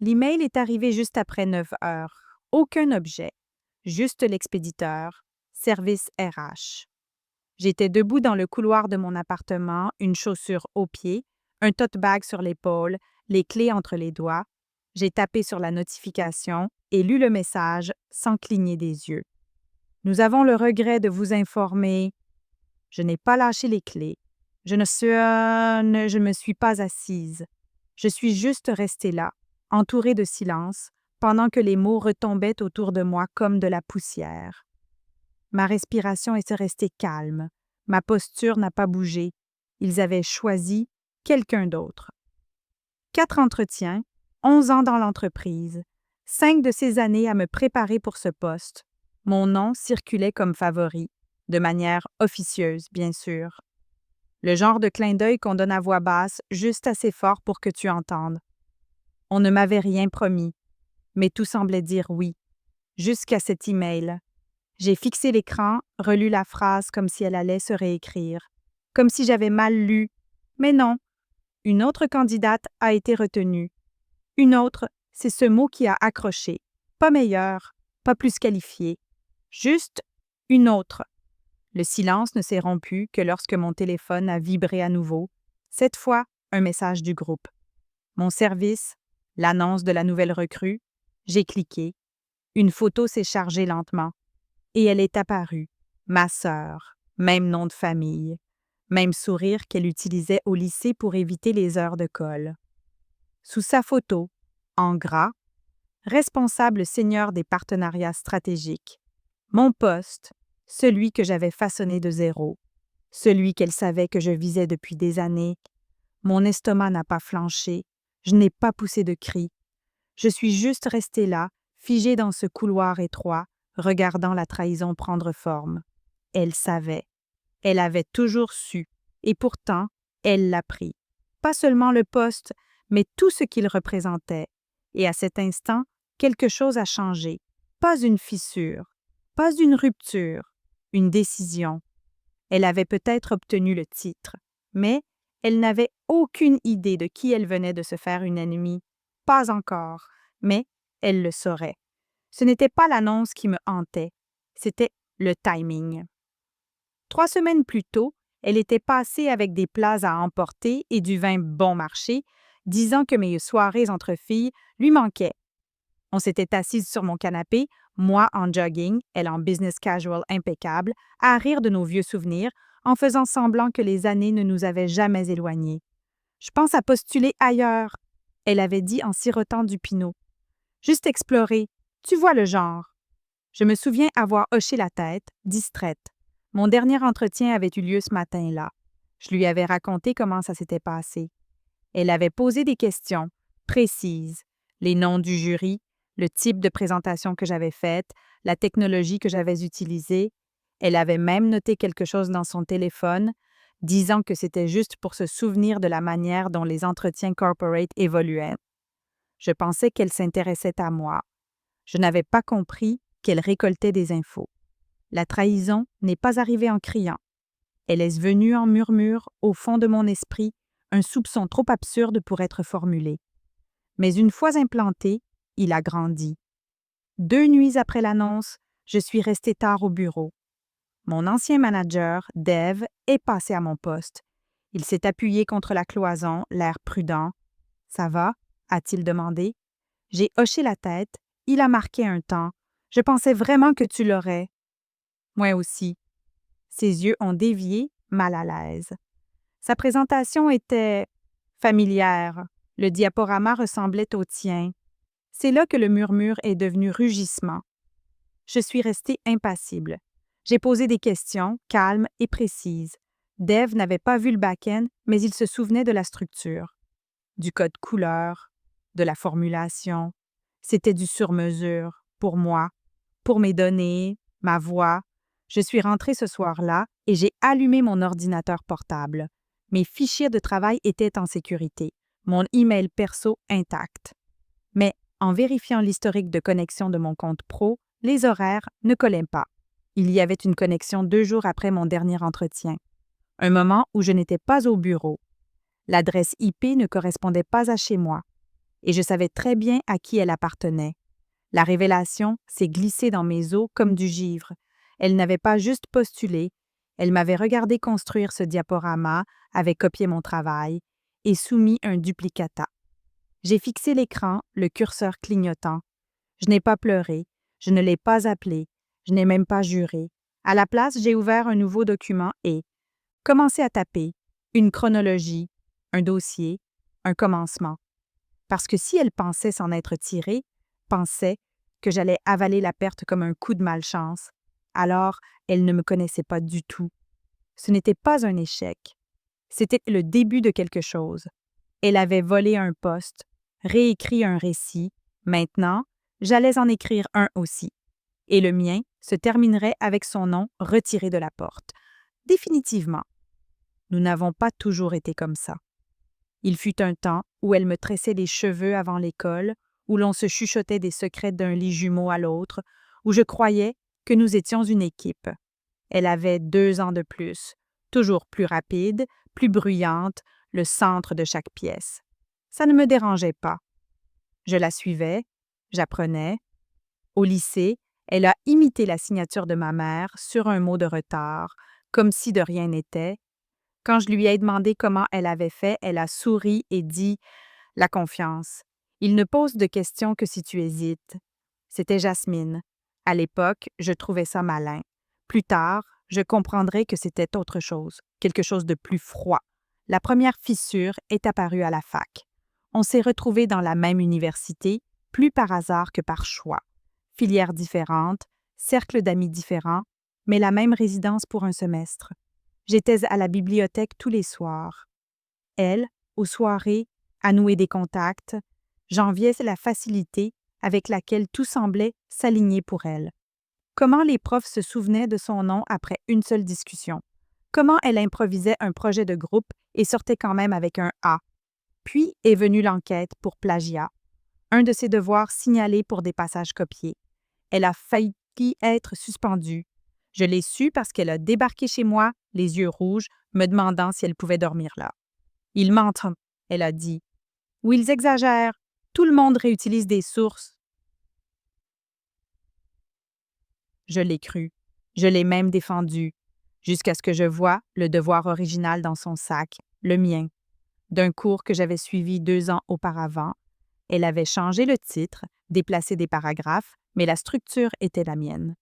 L'email est arrivé juste après 9 heures. Aucun objet, juste l'expéditeur, service RH. J'étais debout dans le couloir de mon appartement, une chaussure aux pieds, un tote bag sur l'épaule, les clés entre les doigts. J'ai tapé sur la notification et lu le message sans cligner des yeux. Nous avons le regret de vous informer. Je n'ai pas lâché les clés. Je ne me suis pas assise. Je suis juste restée là, entourée de silence, pendant que les mots retombaient autour de moi comme de la poussière. Ma respiration est restée calme. Ma posture n'a pas bougé. Ils avaient choisi quelqu'un d'autre. 4 entretiens, 11 ans dans l'entreprise, 5 de ces années à me préparer pour ce poste. Mon nom circulait comme favori, de manière officieuse, bien sûr. Le genre de clin d'œil qu'on donne à voix basse, juste assez fort pour que tu entendes. On ne m'avait rien promis, mais tout semblait dire oui, jusqu'à cet email. J'ai fixé l'écran, relu la phrase comme si elle allait se réécrire, comme si j'avais mal lu. Mais non, une autre candidate a été retenue. Une autre, c'est ce mot qui a accroché. Pas meilleur, pas plus qualifié. Juste une autre. Le silence ne s'est rompu que lorsque mon téléphone a vibré à nouveau. Cette fois, un message du groupe. Mon service, l'annonce de la nouvelle recrue. J'ai cliqué. Une photo s'est chargée lentement. Et elle est apparue. Ma sœur, même nom de famille. Même sourire qu'elle utilisait au lycée pour éviter les heures de colle. Sous sa photo, en gras, responsable senior des partenariats stratégiques. Mon poste, celui que j'avais façonné de zéro, celui qu'elle savait que je visais depuis des années. Mon estomac n'a pas flanché, je n'ai pas poussé de cri. Je suis juste restée là, figée dans ce couloir étroit, regardant la trahison prendre forme. Elle savait. Elle avait toujours su, et pourtant, elle l'a pris. Pas seulement le poste, mais tout ce qu'il représentait. Et à cet instant, quelque chose a changé. Pas une fissure, pas une rupture, une décision. Elle avait peut-être obtenu le titre, mais elle n'avait aucune idée de qui elle venait de se faire une ennemie. Pas encore, mais elle le saurait. Ce n'était pas l'annonce qui me hantait, c'était le timing. 3 semaines plus tôt, elle était passée avec des plats à emporter et du vin bon marché, disant que mes soirées entre filles lui manquaient. On s'était assises sur mon canapé, moi en jogging, elle en business casual impeccable, à rire de nos vieux souvenirs, en faisant semblant que les années ne nous avaient jamais éloignés. Je pense à postuler ailleurs, elle avait dit en sirotant du pinot. Juste explorer, tu vois le genre. Je me souviens avoir hoché la tête, distraite. Mon dernier entretien avait eu lieu ce matin-là. Je lui avais raconté comment ça s'était passé. Elle avait posé des questions précises, les noms du jury, le type de présentation que j'avais faite, la technologie que j'avais utilisée. Elle avait même noté quelque chose dans son téléphone, disant que c'était juste pour se souvenir de la manière dont les entretiens corporate évoluaient. Je pensais qu'elle s'intéressait à moi. Je n'avais pas compris qu'elle récoltait des infos. La trahison n'est pas arrivée en criant. Elle est venue en murmure au fond de mon esprit, un soupçon trop absurde pour être formulé. Mais une fois implanté, il a grandi. 2 nuits après l'annonce, je suis restée tard au bureau. Mon ancien manager, Dev, est passé à mon poste. Il s'est appuyé contre la cloison, l'air prudent. « Ça va? » a-t-il demandé. J'ai hoché la tête. Il a marqué un temps. Je pensais vraiment que tu l'aurais. Moi aussi. Ses yeux ont dévié, mal à l'aise. Sa présentation était familière. Le diaporama ressemblait au tien. C'est là que le murmure est devenu rugissement. Je suis restée impassible. J'ai posé des questions, calmes et précises. Dev n'avait pas vu le back-end, mais il se souvenait de la structure, du code couleur, de la formulation. C'était du sur-mesure, pour moi, pour mes données, ma voix. Je suis rentrée ce soir-là et j'ai allumé mon ordinateur portable. Mes fichiers de travail étaient en sécurité, mon email perso intact. Mais en vérifiant l'historique de connexion de mon compte pro, les horaires ne collaient pas. Il y avait une connexion 2 jours après mon dernier entretien, un moment où je n'étais pas au bureau. L'adresse IP ne correspondait pas à chez moi. et je savais très bien à qui elle appartenait. La révélation s'est glissée dans mes os comme du givre. Elle n'avait pas juste postulé, elle m'avait regardé construire ce diaporama, avait copié mon travail et soumis un duplicata. J'ai fixé l'écran, le curseur clignotant. Je n'ai pas pleuré, je ne l'ai pas appelé, je n'ai même pas juré. À la place, j'ai ouvert un nouveau document et commencé à taper une chronologie, un dossier, un commencement. Parce que si elle pensait s'en être tirée, pensait que j'allais avaler la perte comme un coup de malchance, alors elle ne me connaissait pas du tout. Ce n'était pas un échec, c'était le début de quelque chose. Elle avait volé un poste, réécrit un récit. Maintenant, j'allais en écrire un aussi. Et le mien se terminerait avec son nom retiré de la porte. Définitivement. Nous n'avons pas toujours été comme ça. Il fut un temps où elle me tressait les cheveux avant l'école, où l'on se chuchotait des secrets d'un lit jumeau à l'autre, où je croyais que nous étions une équipe. Elle avait 2 ans de plus, toujours plus rapide, plus bruyante, le centre de chaque pièce. Ça ne me dérangeait pas. Je la suivais, j'apprenais. Au lycée, elle a imité la signature de ma mère sur un mot de retard, comme si de rien n'était. Quand je lui ai demandé comment elle avait fait, elle a souri et dit « La confiance. Il ne pose de questions que si tu hésites. » C'était Jasmine. À l'époque, je trouvais ça malin. Plus tard, je comprendrai que c'était autre chose, quelque chose de plus froid. La première fissure est apparue à la fac. On s'est retrouvés dans la même université, plus par hasard que par choix. Filières différentes, cercles d'amis différents, mais la même résidence pour un semestre. J'étais à la bibliothèque tous les soirs. Elle, aux soirées, à nouer des contacts. J'enviais la facilité avec laquelle tout semblait s'aligner pour elle. Comment les profs se souvenaient de son nom après une seule discussion. Comment elle improvisait un projet de groupe et sortait quand même avec un A. Puis est venue l'enquête pour plagiat. Un de ses devoirs signalés pour des passages copiés. Elle a failli être suspendue. Je l'ai su parce qu'elle a débarqué chez moi, les yeux rouges, me demandant si elle pouvait dormir là. « Ils mentent », elle a dit. « Ou ils exagèrent. Tout le monde réutilise des sources. » Je l'ai cru. Je l'ai même défendu, jusqu'à ce que je voie le devoir original dans son sac, le mien, d'un cours que j'avais suivi 2 ans auparavant. Elle avait changé le titre, déplacé des paragraphes, mais la structure était la mienne.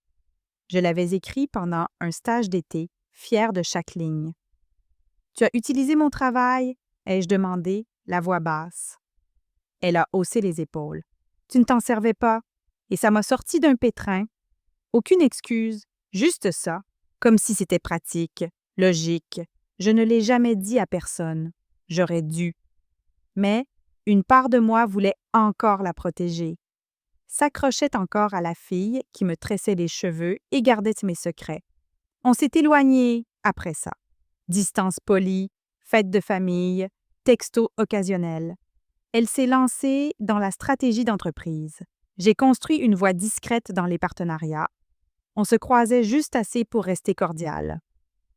Je l'avais écrit pendant un stage d'été, fière de chaque ligne. « Tu as utilisé mon travail ?» ai-je demandé, la voix basse. Elle a haussé les épaules. « Tu ne t'en servais pas. » Et ça m'a sorti d'un pétrin. Aucune excuse, juste ça, comme si c'était pratique, logique. Je ne l'ai jamais dit à personne. J'aurais dû. Mais une part de moi voulait encore la protéger. S'accrochait encore à la fille qui me tressait les cheveux et gardait mes secrets. On s'est éloignés après ça. Distance polie, fête de famille, texto occasionnel. Elle s'est lancée dans la stratégie d'entreprise. J'ai construit une voie discrète dans les partenariats. On se croisait juste assez pour rester cordial.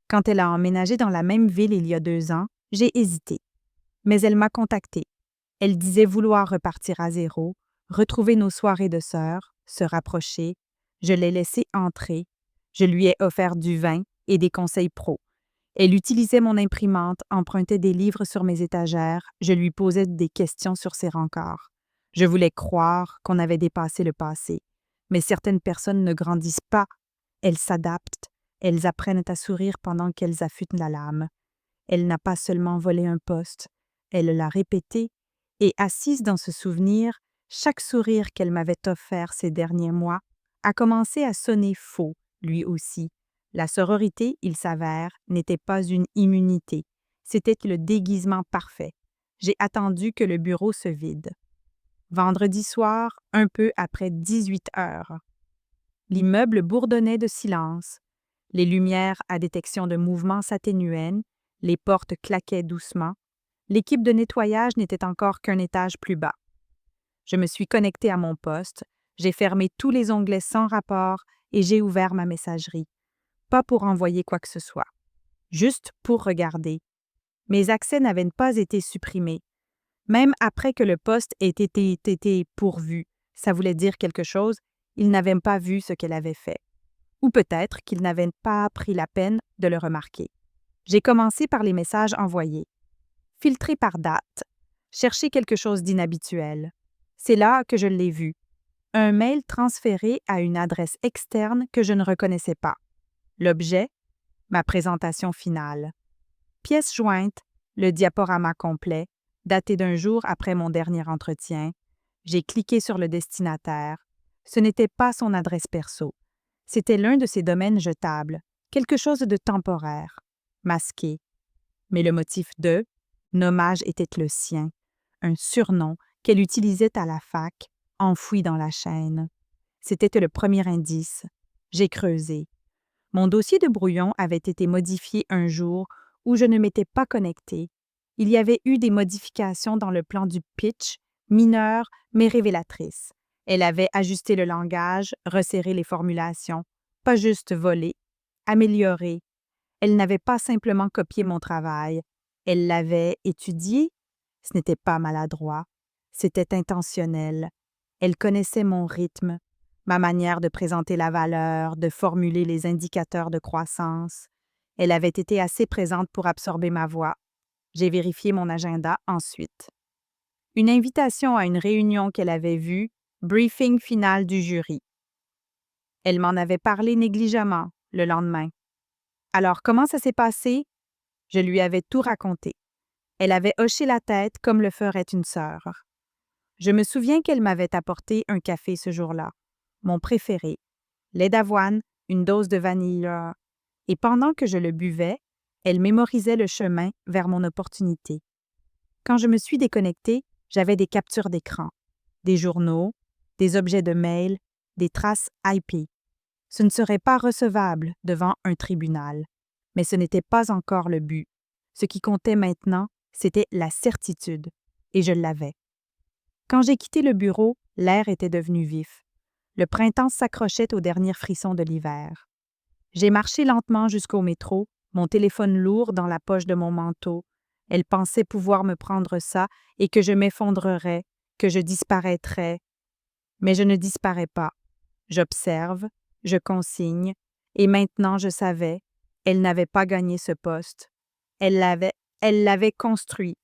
Quand elle a emménagé dans la même ville il y a 2 ans, j'ai hésité. Mais elle m'a contactée. Elle disait vouloir repartir à zéro, retrouver nos soirées de sœurs, se rapprocher. Je l'ai laissée entrer. Je lui ai offert du vin et des conseils pro. Elle utilisait mon imprimante, empruntait des livres sur mes étagères, je lui posais des questions sur ses rencarts. Je voulais croire qu'on avait dépassé le passé. Mais certaines personnes ne grandissent pas. Elles s'adaptent. Elles apprennent à sourire pendant qu'elles affûtent la lame. Elle n'a pas seulement volé un poste, elle l'a répété, et assise dans ce souvenir, chaque sourire qu'elle m'avait offert ces derniers mois a commencé à sonner faux, lui aussi. La sororité, il s'avère, n'était pas une immunité, c'était le déguisement parfait. J'ai attendu que le bureau se vide. Vendredi soir, un peu après 18 heures. L'immeuble bourdonnait de silence. Les lumières à détection de mouvement s'atténuaient, les portes claquaient doucement. L'équipe de nettoyage n'était encore qu'un étage plus bas. Je me suis connectée à mon poste, j'ai fermé tous les onglets sans rapport et j'ai ouvert ma messagerie. Pas pour envoyer quoi que ce soit, juste pour regarder. Mes accès n'avaient pas été supprimés. Même après que le poste ait été pourvu, ça voulait dire quelque chose, il n'avait pas vu ce qu'elle avait fait. Ou peut-être qu'il n'avait pas pris la peine de le remarquer. J'ai commencé par les messages envoyés. Filtrer par date. Chercher quelque chose d'inhabituel. C'est là que je l'ai vu. Un mail transféré à une adresse externe que je ne reconnaissais pas. L'objet, ma présentation finale. Pièce jointe, le diaporama complet, daté d'un jour après mon dernier entretien. J'ai cliqué sur le destinataire. Ce n'était pas son adresse perso. C'était l'un de ses domaines jetables, quelque chose de temporaire, masqué. Mais le motif de nommage était le sien, un surnom qu'elle utilisait à la fac, enfoui dans la chaîne. C'était le premier indice. J'ai creusé. Mon dossier de brouillon avait été modifié un jour où je ne m'étais pas connectée. Il y avait eu des modifications dans le plan du pitch, mineures mais révélatrices. Elle avait ajusté le langage, resserré les formulations, pas juste volé, amélioré. Elle n'avait pas simplement copié mon travail, elle l'avait étudié. Ce n'était pas maladroit, c'était intentionnel. Elle connaissait mon rythme, ma manière de présenter la valeur, de formuler les indicateurs de croissance. Elle avait été assez présente pour absorber ma voix. J'ai vérifié mon agenda ensuite. Une invitation à une réunion qu'elle avait vue, briefing final du jury. Elle m'en avait parlé négligemment le lendemain. Alors, comment ça s'est passé? Je lui avais tout raconté. Elle avait hoché la tête comme le ferait une sœur. Je me souviens qu'elle m'avait apporté un café ce jour-là, mon préféré, lait d'avoine, une dose de vanille, et pendant que je le buvais, elle mémorisait le chemin vers mon opportunité. Quand je me suis déconnectée, j'avais des captures d'écran, des journaux, des objets de mail, des traces IP. Ce ne serait pas recevable devant un tribunal, mais ce n'était pas encore le but. Ce qui comptait maintenant, c'était la certitude, et je l'avais. Quand j'ai quitté le bureau, l'air était devenu vif. Le printemps s'accrochait aux derniers frissons de l'hiver. J'ai marché lentement jusqu'au métro, mon téléphone lourd dans la poche de mon manteau. Elle pensait pouvoir me prendre ça et que je m'effondrerais, que je disparaîtrais. Mais je ne disparais pas. J'observe, je consigne, et maintenant je savais, elle n'avait pas gagné ce poste. Elle l'avait construit,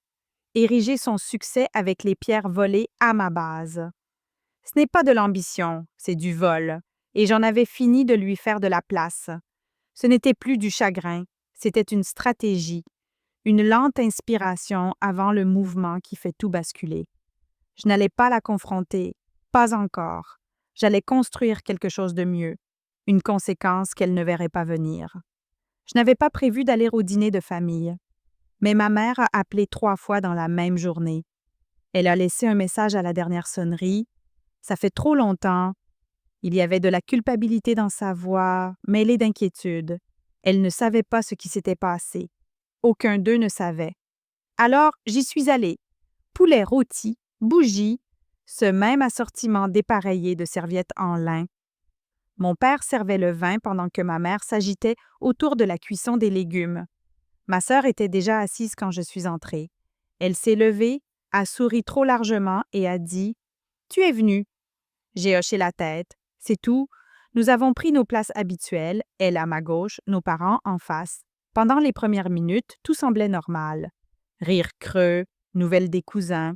érigé son succès avec les pierres volées à ma base. Ce n'est pas de l'ambition, c'est du vol, et j'en avais fini de lui faire de la place. Ce n'était plus du chagrin, c'était une stratégie, une lente inspiration avant le mouvement qui fait tout basculer. Je n'allais pas la confronter, pas encore. J'allais construire quelque chose de mieux, une conséquence qu'elle ne verrait pas venir. Je n'avais pas prévu d'aller au dîner de famille, mais ma mère a appelé 3 fois dans la même journée. Elle a laissé un message à la dernière sonnerie. Ça fait trop longtemps. Il y avait de la culpabilité dans sa voix, mêlée d'inquiétude. Elle ne savait pas ce qui s'était passé. Aucun d'eux ne savait. Alors, j'y suis allée. Poulet rôti, bougies, ce même assortiment dépareillé de serviettes en lin. Mon père servait le vin pendant que ma mère s'agitait autour de la cuisson des légumes. Ma sœur était déjà assise quand je suis entrée. Elle s'est levée, a souri trop largement et a dit « Tu es venue ». J'ai hoché la tête. C'est tout. Nous avons pris nos places habituelles, elle à ma gauche, nos parents en face. Pendant les premières minutes, tout semblait normal. Rire creux, nouvelles des cousins.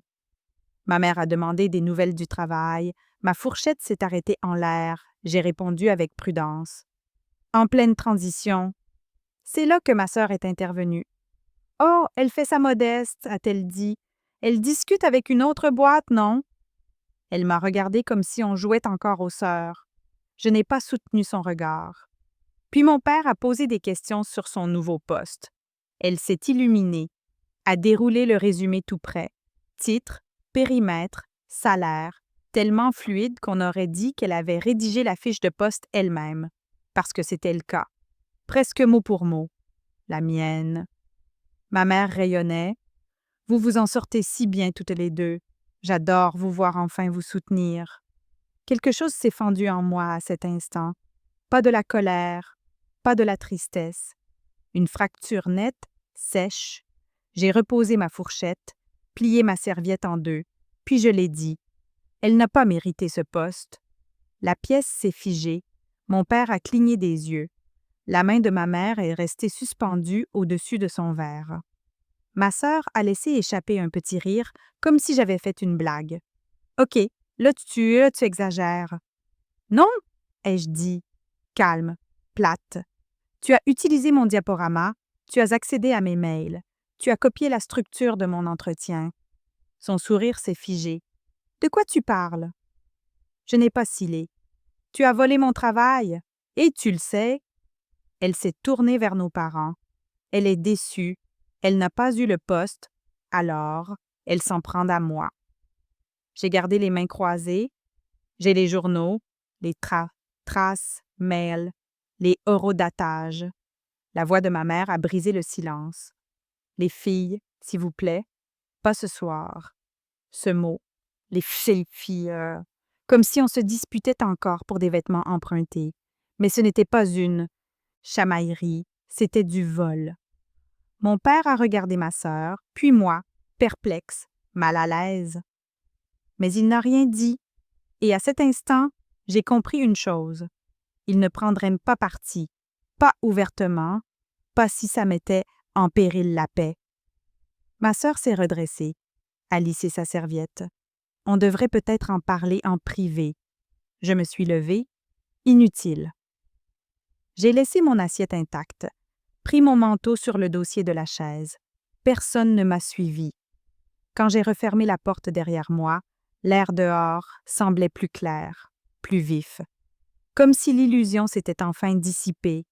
Ma mère a demandé des nouvelles du travail. Ma fourchette s'est arrêtée en l'air. J'ai répondu avec prudence. En pleine transition. C'est là que ma sœur est intervenue. « Oh, elle fait sa modeste, a-t-elle dit. Elle discute avec une autre boîte, non? » Elle m'a regardée comme si on jouait encore aux sœurs. Je n'ai pas soutenu son regard. Puis mon père a posé des questions sur son nouveau poste. Elle s'est illuminée, a déroulé le résumé tout près. Titre, périmètre, salaire, tellement fluide qu'on aurait dit qu'elle avait rédigé la fiche de poste elle-même, parce que c'était le cas. Presque mot pour mot. La mienne. Ma mère rayonnait. « Vous vous en sortez si bien toutes les deux. J'adore vous voir enfin vous soutenir. » Quelque chose s'est fendu en moi à cet instant. Pas de la colère, pas de la tristesse. Une fracture nette, sèche. J'ai reposé ma fourchette. plié ma serviette en deux, puis je l'ai dit. Elle n'a pas mérité ce poste. La pièce s'est figée. Mon père a cligné des yeux. La main de ma mère est restée suspendue au-dessus de son verre. Ma sœur a laissé échapper un petit rire, comme si j'avais fait une blague. « OK, là tu exagères. »« Non, ai-je dit, calme, plate. Tu as utilisé mon diaporama, tu as accédé à mes mails, tu as copié la structure de mon entretien. » Son sourire s'est figé. « De quoi tu parles? » Je n'ai pas cillé. « Tu as volé mon travail, et tu le sais. » Elle s'est tournée vers nos parents. Elle est déçue. Elle n'a pas eu le poste, alors elle s'en prend à moi. J'ai gardé les mains croisées. J'ai les journaux, les traces, mails, les horodatages. La voix de ma mère a brisé le silence. « Les filles, s'il vous plaît, pas ce soir. » Ce mot, les filles, comme si on se disputait encore pour des vêtements empruntés. Mais ce n'était pas une chamaillerie, c'était du vol. Mon père a regardé ma sœur, puis moi, perplexe, mal à l'aise. Mais il n'a rien dit, et à cet instant, j'ai compris une chose. Il ne prendrait pas parti, pas ouvertement, pas si ça mettait en péril la paix. Ma sœur s'est redressée, a lissé sa serviette. On devrait peut-être en parler en privé. Je me suis levée. Inutile. J'ai laissé mon assiette intacte, pris mon manteau sur le dossier de la chaise. Personne ne m'a suivi. Quand j'ai refermé la porte derrière moi, l'air dehors semblait plus clair, plus vif. Comme si l'illusion s'était enfin dissipée.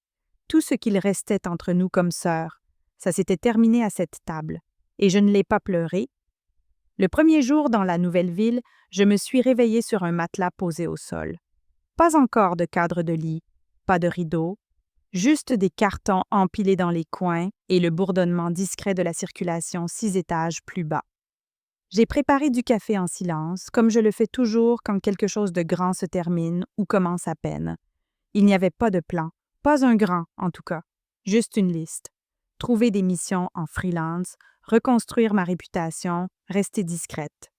Tout ce qu'il restait entre nous comme sœurs, ça s'était terminé à cette table. Et je ne l'ai pas pleuré. Le premier jour dans la nouvelle ville, je me suis réveillée sur un matelas posé au sol. Pas encore de cadre de lit, pas de rideau, juste des cartons empilés dans les coins et le bourdonnement discret de la circulation 6 étages plus bas. J'ai préparé du café en silence, comme je le fais toujours quand quelque chose de grand se termine ou commence à peine. Il n'y avait pas de plan, pas un grand en tout cas, juste une liste. Trouver des missions en freelance, reconstruire ma réputation, rester discrète.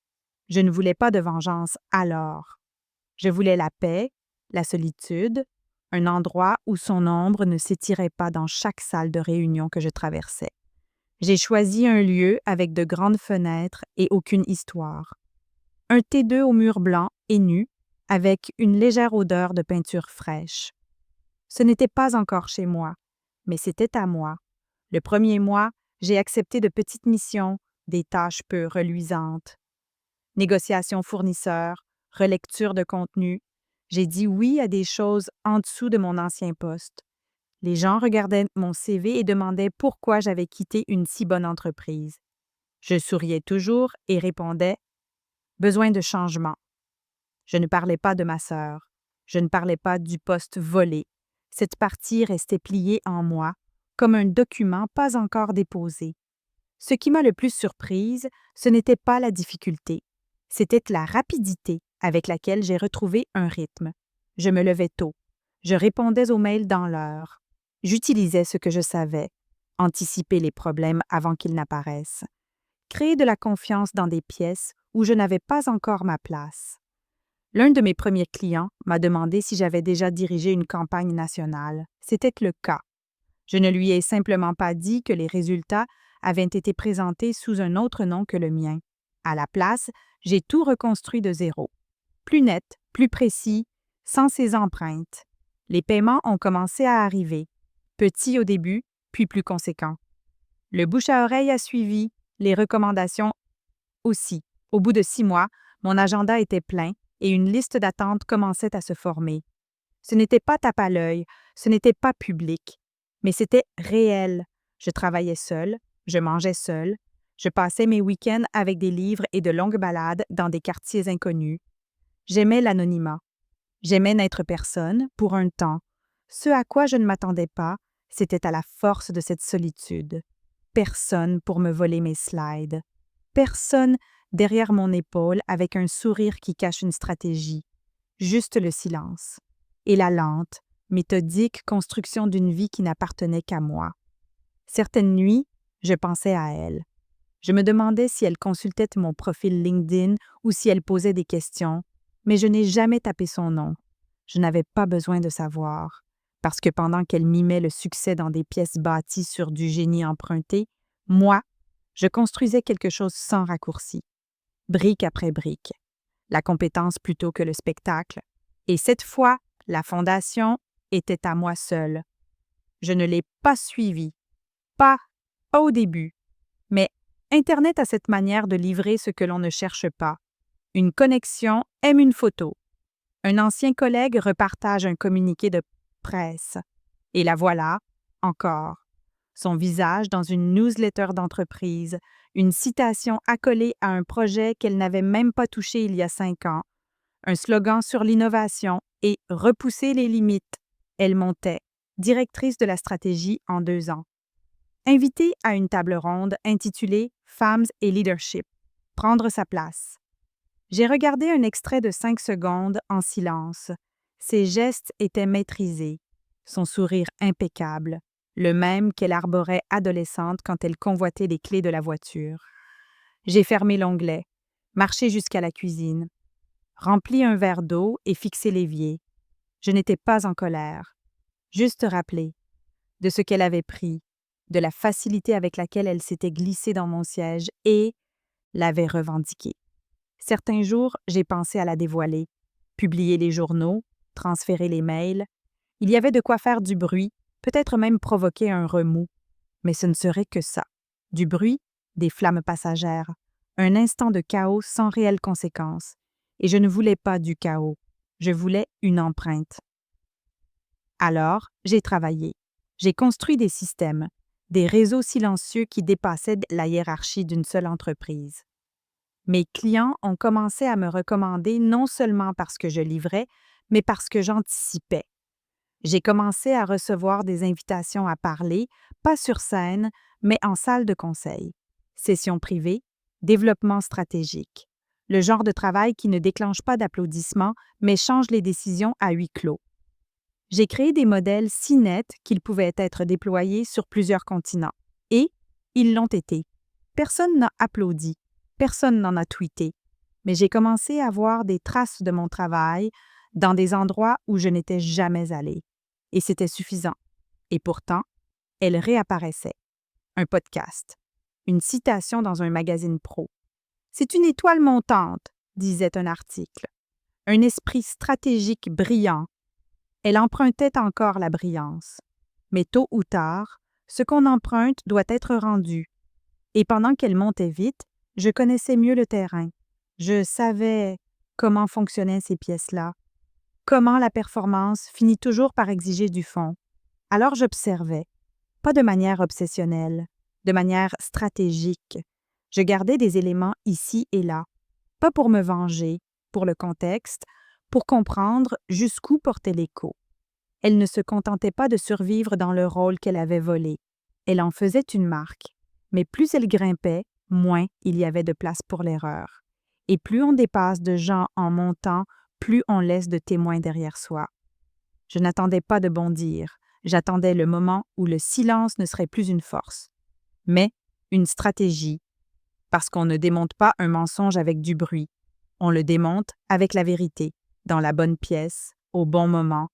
Je ne voulais pas de vengeance alors. Je voulais la paix, la solitude, un endroit où son ombre ne s'étirait pas dans chaque salle de réunion que je traversais. J'ai choisi un lieu avec de grandes fenêtres et aucune histoire. Un T2 au mur blanc et nu, avec une légère odeur de peinture fraîche. Ce n'était pas encore chez moi, mais c'était à moi. Le premier mois, j'ai accepté de petites missions, des tâches peu reluisantes. Négociation fournisseur, relecture de contenu. J'ai dit oui à des choses en dessous de mon ancien poste. Les gens regardaient mon CV et demandaient pourquoi j'avais quitté une si bonne entreprise. Je souriais toujours et répondais « besoin de changement ». Je ne parlais pas de ma sœur. Je ne parlais pas du poste volé. Cette partie restait pliée en moi, comme un document pas encore déposé. Ce qui m'a le plus surprise, ce n'était pas la difficulté. C'était la rapidité avec laquelle j'ai retrouvé un rythme. Je me levais tôt. Je répondais aux mails dans l'heure. J'utilisais ce que je savais, anticiper les problèmes avant qu'ils n'apparaissent, créer de la confiance dans des pièces où je n'avais pas encore ma place. L'un de mes premiers clients m'a demandé si j'avais déjà dirigé une campagne nationale. C'était le cas. Je ne lui ai simplement pas dit que les résultats avaient été présentés sous un autre nom que le mien. À la place, j'ai tout reconstruit de zéro. Plus net, plus précis, sans ses empreintes. Les paiements ont commencé à arriver. Petits au début, puis plus conséquents. Le bouche à oreille a suivi, les recommandations aussi. Au bout de 6 mois, mon agenda était plein et une liste d'attente commençait à se former. Ce n'était pas tape à l'œil, ce n'était pas public, mais c'était réel. Je travaillais seule, je mangeais seule, je passais mes week-ends avec des livres et de longues balades dans des quartiers inconnus. J'aimais l'anonymat. J'aimais n'être personne pour un temps. Ce à quoi je ne m'attendais pas, c'était à la force de cette solitude. Personne pour me voler mes slides. Personne derrière mon épaule avec un sourire qui cache une stratégie. Juste le silence. Et la lente, méthodique construction d'une vie qui n'appartenait qu'à moi. Certaines nuits, je pensais à elle. Je me demandais si elle consultait mon profil LinkedIn ou si elle posait des questions, mais je n'ai jamais tapé son nom. Je n'avais pas besoin de savoir, parce que pendant qu'elle mimait le succès dans des pièces bâties sur du génie emprunté, moi, je construisais quelque chose sans raccourci, brique après brique, la compétence plutôt que le spectacle. Et cette fois, la fondation était à moi seule. Je ne l'ai pas suivie, pas au début, mais Internet a cette manière de livrer ce que l'on ne cherche pas. Une connexion aime une photo. Un ancien collègue repartage un communiqué de presse. Et la voilà, encore. Son visage dans une newsletter d'entreprise, une citation accolée à un projet qu'elle n'avait même pas touché il y a 5 ans, un slogan sur l'innovation et repousser les limites. Elle montait, directrice de la stratégie en 2 ans. Invitée à une table ronde intitulée Femmes et Leadership, prendre sa place. J'ai regardé un extrait de 5 secondes en silence. Ses gestes étaient maîtrisés, son sourire impeccable, le même qu'elle arborait adolescente quand elle convoitait les clés de la voiture. J'ai fermé l'onglet, marché jusqu'à la cuisine, rempli un verre d'eau et fixé l'évier. Je n'étais pas en colère, juste rappelé de ce qu'elle avait pris, de la facilité avec laquelle elle s'était glissée dans mon siège et l'avait revendiqué. Certains jours, j'ai pensé à la dévoiler, publier les journaux, transférer les mails. Il y avait de quoi faire du bruit, peut-être même provoquer un remous. Mais ce ne serait que ça. Du bruit, des flammes passagères, un instant de chaos sans réelle conséquence. Et je ne voulais pas du chaos, je voulais une empreinte. Alors, j'ai travaillé. J'ai construit des systèmes, des réseaux silencieux qui dépassaient la hiérarchie d'une seule entreprise. Mes clients ont commencé à me recommander non seulement parce que je livrais, mais parce que j'anticipais. J'ai commencé à recevoir des invitations à parler, pas sur scène, mais en salle de conseil. Sessions privées, développement stratégique. Le genre de travail qui ne déclenche pas d'applaudissements, mais change les décisions à huis clos. J'ai créé des modèles si nets qu'ils pouvaient être déployés sur plusieurs continents. Et ils l'ont été. Personne n'a applaudi. Personne n'en a tweeté. Mais j'ai commencé à voir des traces de mon travail dans des endroits où je n'étais jamais allée. Et c'était suffisant. Et pourtant, elle réapparaissait. Un podcast. Une citation dans un magazine pro. C'est une étoile montante, disait un article. Un esprit stratégique brillant. Elle empruntait encore la brillance. Mais tôt ou tard, ce qu'on emprunte doit être rendu. Et pendant qu'elle montait vite, je connaissais mieux le terrain. Je savais comment fonctionnaient ces pièces-là, comment la performance finit toujours par exiger du fond. Alors j'observais, pas de manière obsessionnelle, de manière stratégique. Je gardais des éléments ici et là, pas pour me venger, pour le contexte, pour comprendre jusqu'où portait l'écho. Elle ne se contentait pas de survivre dans le rôle qu'elle avait volé. Elle en faisait une marque. Mais plus elle grimpait, moins il y avait de place pour l'erreur. Et plus on dépasse de gens en montant, plus on laisse de témoins derrière soi. Je n'attendais pas de bondir, j'attendais le moment où le silence ne serait plus une force, mais une stratégie, parce qu'on ne démonte pas un mensonge avec du bruit, on le démonte avec la vérité, dans la bonne pièce, au bon moment.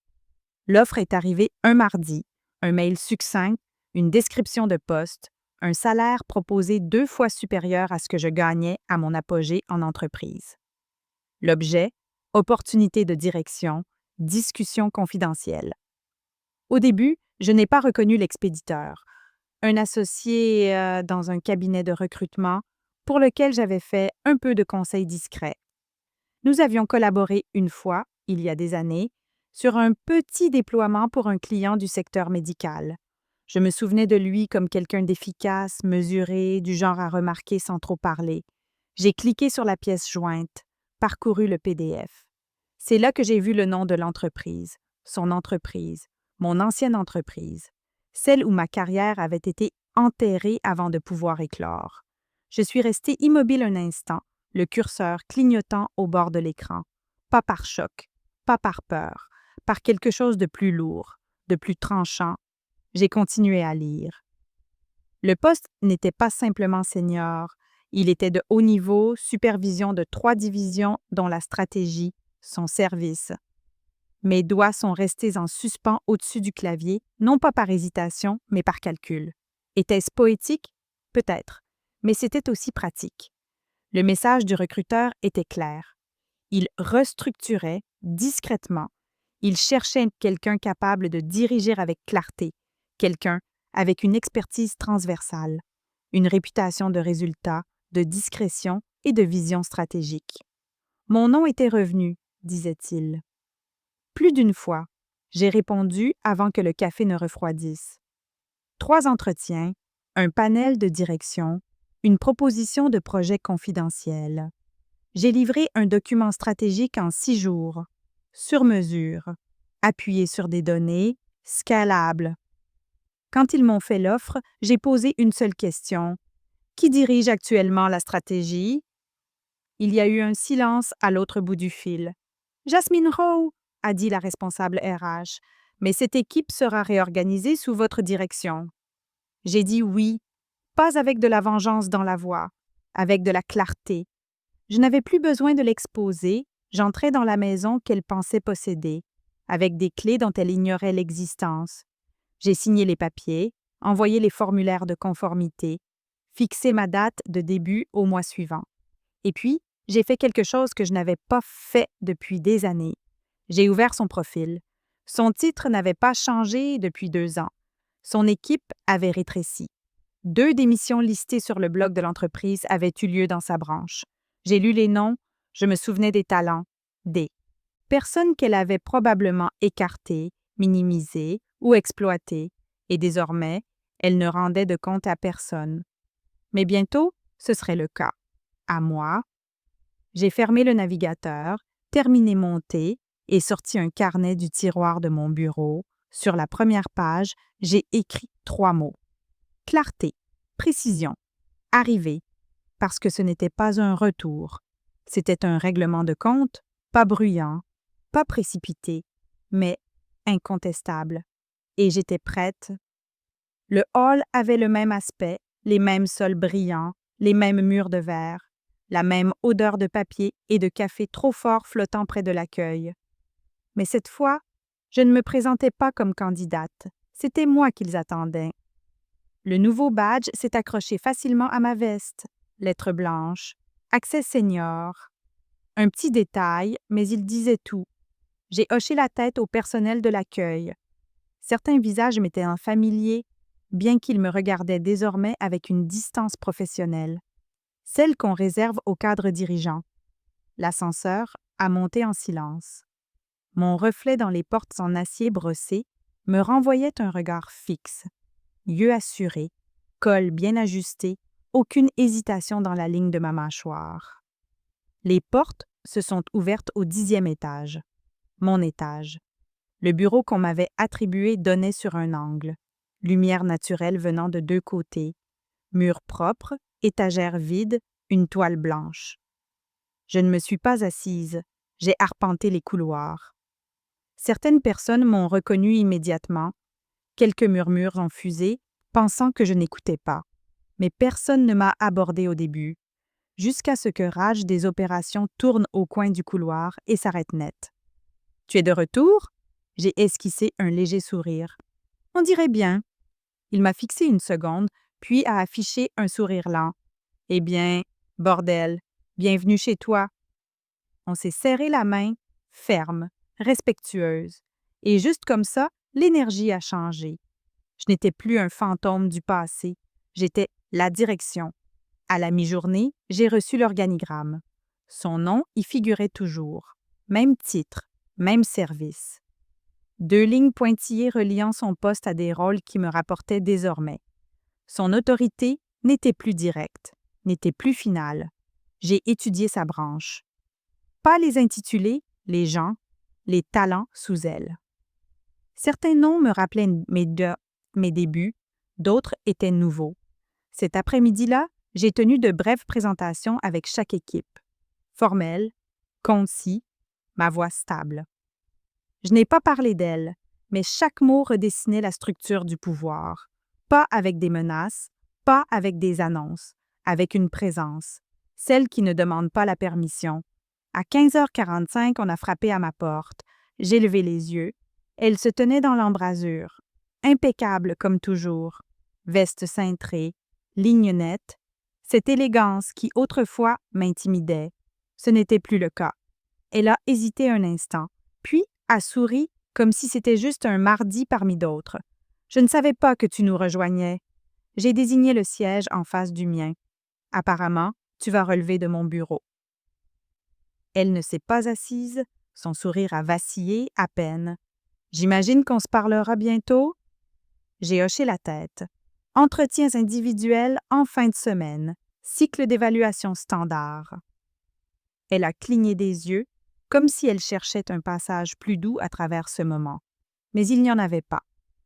L'offre est arrivée un mardi, un mail succinct, une description de poste, un salaire proposé 2 fois supérieur à ce que je gagnais à mon apogée en entreprise. L'objet, opportunité de direction, discussion confidentielle. Au début, je n'ai pas reconnu l'expéditeur, un associé dans un cabinet de recrutement pour lequel j'avais fait un peu de conseils discrets. Nous avions collaboré une fois, il y a des années, sur un petit déploiement pour un client du secteur médical. Je me souvenais de lui comme quelqu'un d'efficace, mesuré, du genre à remarquer sans trop parler. J'ai cliqué sur la pièce jointe, parcouru le PDF. C'est là que j'ai vu le nom de l'entreprise, son entreprise, mon ancienne entreprise, celle où ma carrière avait été enterrée avant de pouvoir éclore. Je suis restée immobile un instant, le curseur clignotant au bord de l'écran, pas par choc, pas par peur, par quelque chose de plus lourd, de plus tranchant. J'ai continué à lire. Le poste n'était pas simplement senior, Il était de haut niveau, supervision de 3 divisions dont la stratégie, son service. Mes doigts sont restés en suspens au-dessus du clavier, non pas par hésitation, mais par calcul. Était-ce poétique? Peut-être, mais c'était aussi pratique. Le message du recruteur était clair. Il restructurait discrètement. Il cherchait quelqu'un capable de diriger avec clarté, quelqu'un avec une expertise transversale, une réputation de résultat, de discrétion et de vision stratégique. Mon nom était revenu, disait-il. Plus d'une fois, j'ai répondu avant que le café ne refroidisse. 3 entretiens, un panel de direction, une proposition de projet confidentiel. J'ai livré un document stratégique en 6 jours, sur mesure, appuyé sur des données, scalables. Quand ils m'ont fait l'offre, j'ai posé une seule question. Qui dirige actuellement la stratégie? Il y a eu un silence à l'autre bout du fil. Jasmine Rowe, a dit la responsable RH, mais cette équipe sera réorganisée sous votre direction. J'ai dit oui, pas avec de la vengeance dans la voix, avec de la clarté. Je n'avais plus besoin de l'exposer, j'entrais dans la maison qu'elle pensait posséder, avec des clés dont elle ignorait l'existence. J'ai signé les papiers, envoyé les formulaires de conformité, fixé ma date de début au mois suivant. Et puis, j'ai fait quelque chose que je n'avais pas fait depuis des années. J'ai ouvert son profil. Son titre n'avait pas changé depuis 2 ans. Son équipe avait rétréci. 2 démissions listées sur le blog de l'entreprise avaient eu lieu dans sa branche. J'ai lu les noms, je me souvenais des talents, des personnes qu'elle avait probablement écartées, minimisées ou exploitées, et désormais, elle ne rendait de compte à personne. Mais bientôt, ce serait le cas. À moi. J'ai fermé le navigateur, terminé mon thé et sorti un carnet du tiroir de mon bureau. Sur la première page, j'ai écrit 3 mots. Clarté, précision, arrivée, parce que ce n'était pas un retour. C'était un règlement de compte, pas bruyant, pas précipité, mais incontestable. Et j'étais prête. Le hall avait le même aspect, les mêmes sols brillants, les mêmes murs de verre, la même odeur de papier et de café trop fort flottant près de l'accueil. Mais cette fois, je ne me présentais pas comme candidate. C'était moi qu'ils attendaient. Le nouveau badge s'est accroché facilement à ma veste. Lettre blanche. Accès senior. Un petit détail, mais il disait tout. J'ai hoché la tête au personnel de l'accueil. Certains visages m'étaient familiers, bien qu'ils me regardaient désormais avec une distance professionnelle. Celle qu'on réserve aux cadres dirigeants. L'ascenseur a monté en silence. Mon reflet dans les portes en acier brossé me renvoyait un regard fixe. Yeux assurés, col bien ajusté, aucune hésitation dans la ligne de ma mâchoire. Les portes se sont ouvertes au 10e étage. Mon étage. Le bureau qu'on m'avait attribué donnait sur un angle. Lumière naturelle venant de 2 côtés. Murs propres, étagères vides, une toile blanche. Je ne me suis pas assise. J'ai arpenté les couloirs. Certaines personnes m'ont reconnu immédiatement. Quelques murmures en fusée, pensant que je n'écoutais pas. Mais personne ne m'a abordé au début, jusqu'à ce que Raj des opérations tourne au coin du couloir et s'arrête net. « Tu es de retour ?» J'ai esquissé un léger sourire. « On dirait bien. » Il m'a fixé une seconde, puis a affiché un sourire lent. « Eh bien, bordel, bienvenue chez toi. » On s'est serré la main, ferme, respectueuse. Et juste comme ça, l'énergie a changé. Je n'étais plus un fantôme du passé. J'étais la direction. À la mi-journée, j'ai reçu l'organigramme. Son nom y figurait toujours. Même titre, même service. 2 lignes pointillées reliant son poste à des rôles qui me rapportaient désormais. Son autorité n'était plus directe, n'était plus finale. J'ai étudié sa branche. Pas les intitulés, les gens, les talents sous elle. Certains noms me rappelaient mes débuts, d'autres étaient nouveaux. Cet après-midi-là, j'ai tenu de brèves présentations avec chaque équipe. Formel, concis, ma voix stable. Je n'ai pas parlé d'elle, mais chaque mot redessinait la structure du pouvoir. Pas avec des menaces, pas avec des annonces, avec une présence, celle qui ne demande pas la permission. À 15h45, on a frappé à ma porte. J'ai levé les yeux. Elle se tenait dans l'embrasure, impeccable comme toujours, veste cintrée, lignes nettes, cette élégance qui autrefois m'intimidait. Ce n'était plus le cas. Elle a hésité un instant, puis a souri comme si c'était juste un mardi parmi d'autres. Je ne savais pas que tu nous rejoignais. J'ai désigné le siège en face du mien. Apparemment, tu vas relever de mon bureau. Elle ne s'est pas assise, son sourire a vacillé à peine. J'imagine qu'on se parlera bientôt? J'ai hoché la tête. Entretiens individuels en fin de semaine. Cycle d'évaluation standard. Elle a cligné des yeux, comme si elle cherchait un passage plus doux à travers ce moment. Mais il n'y en avait pas.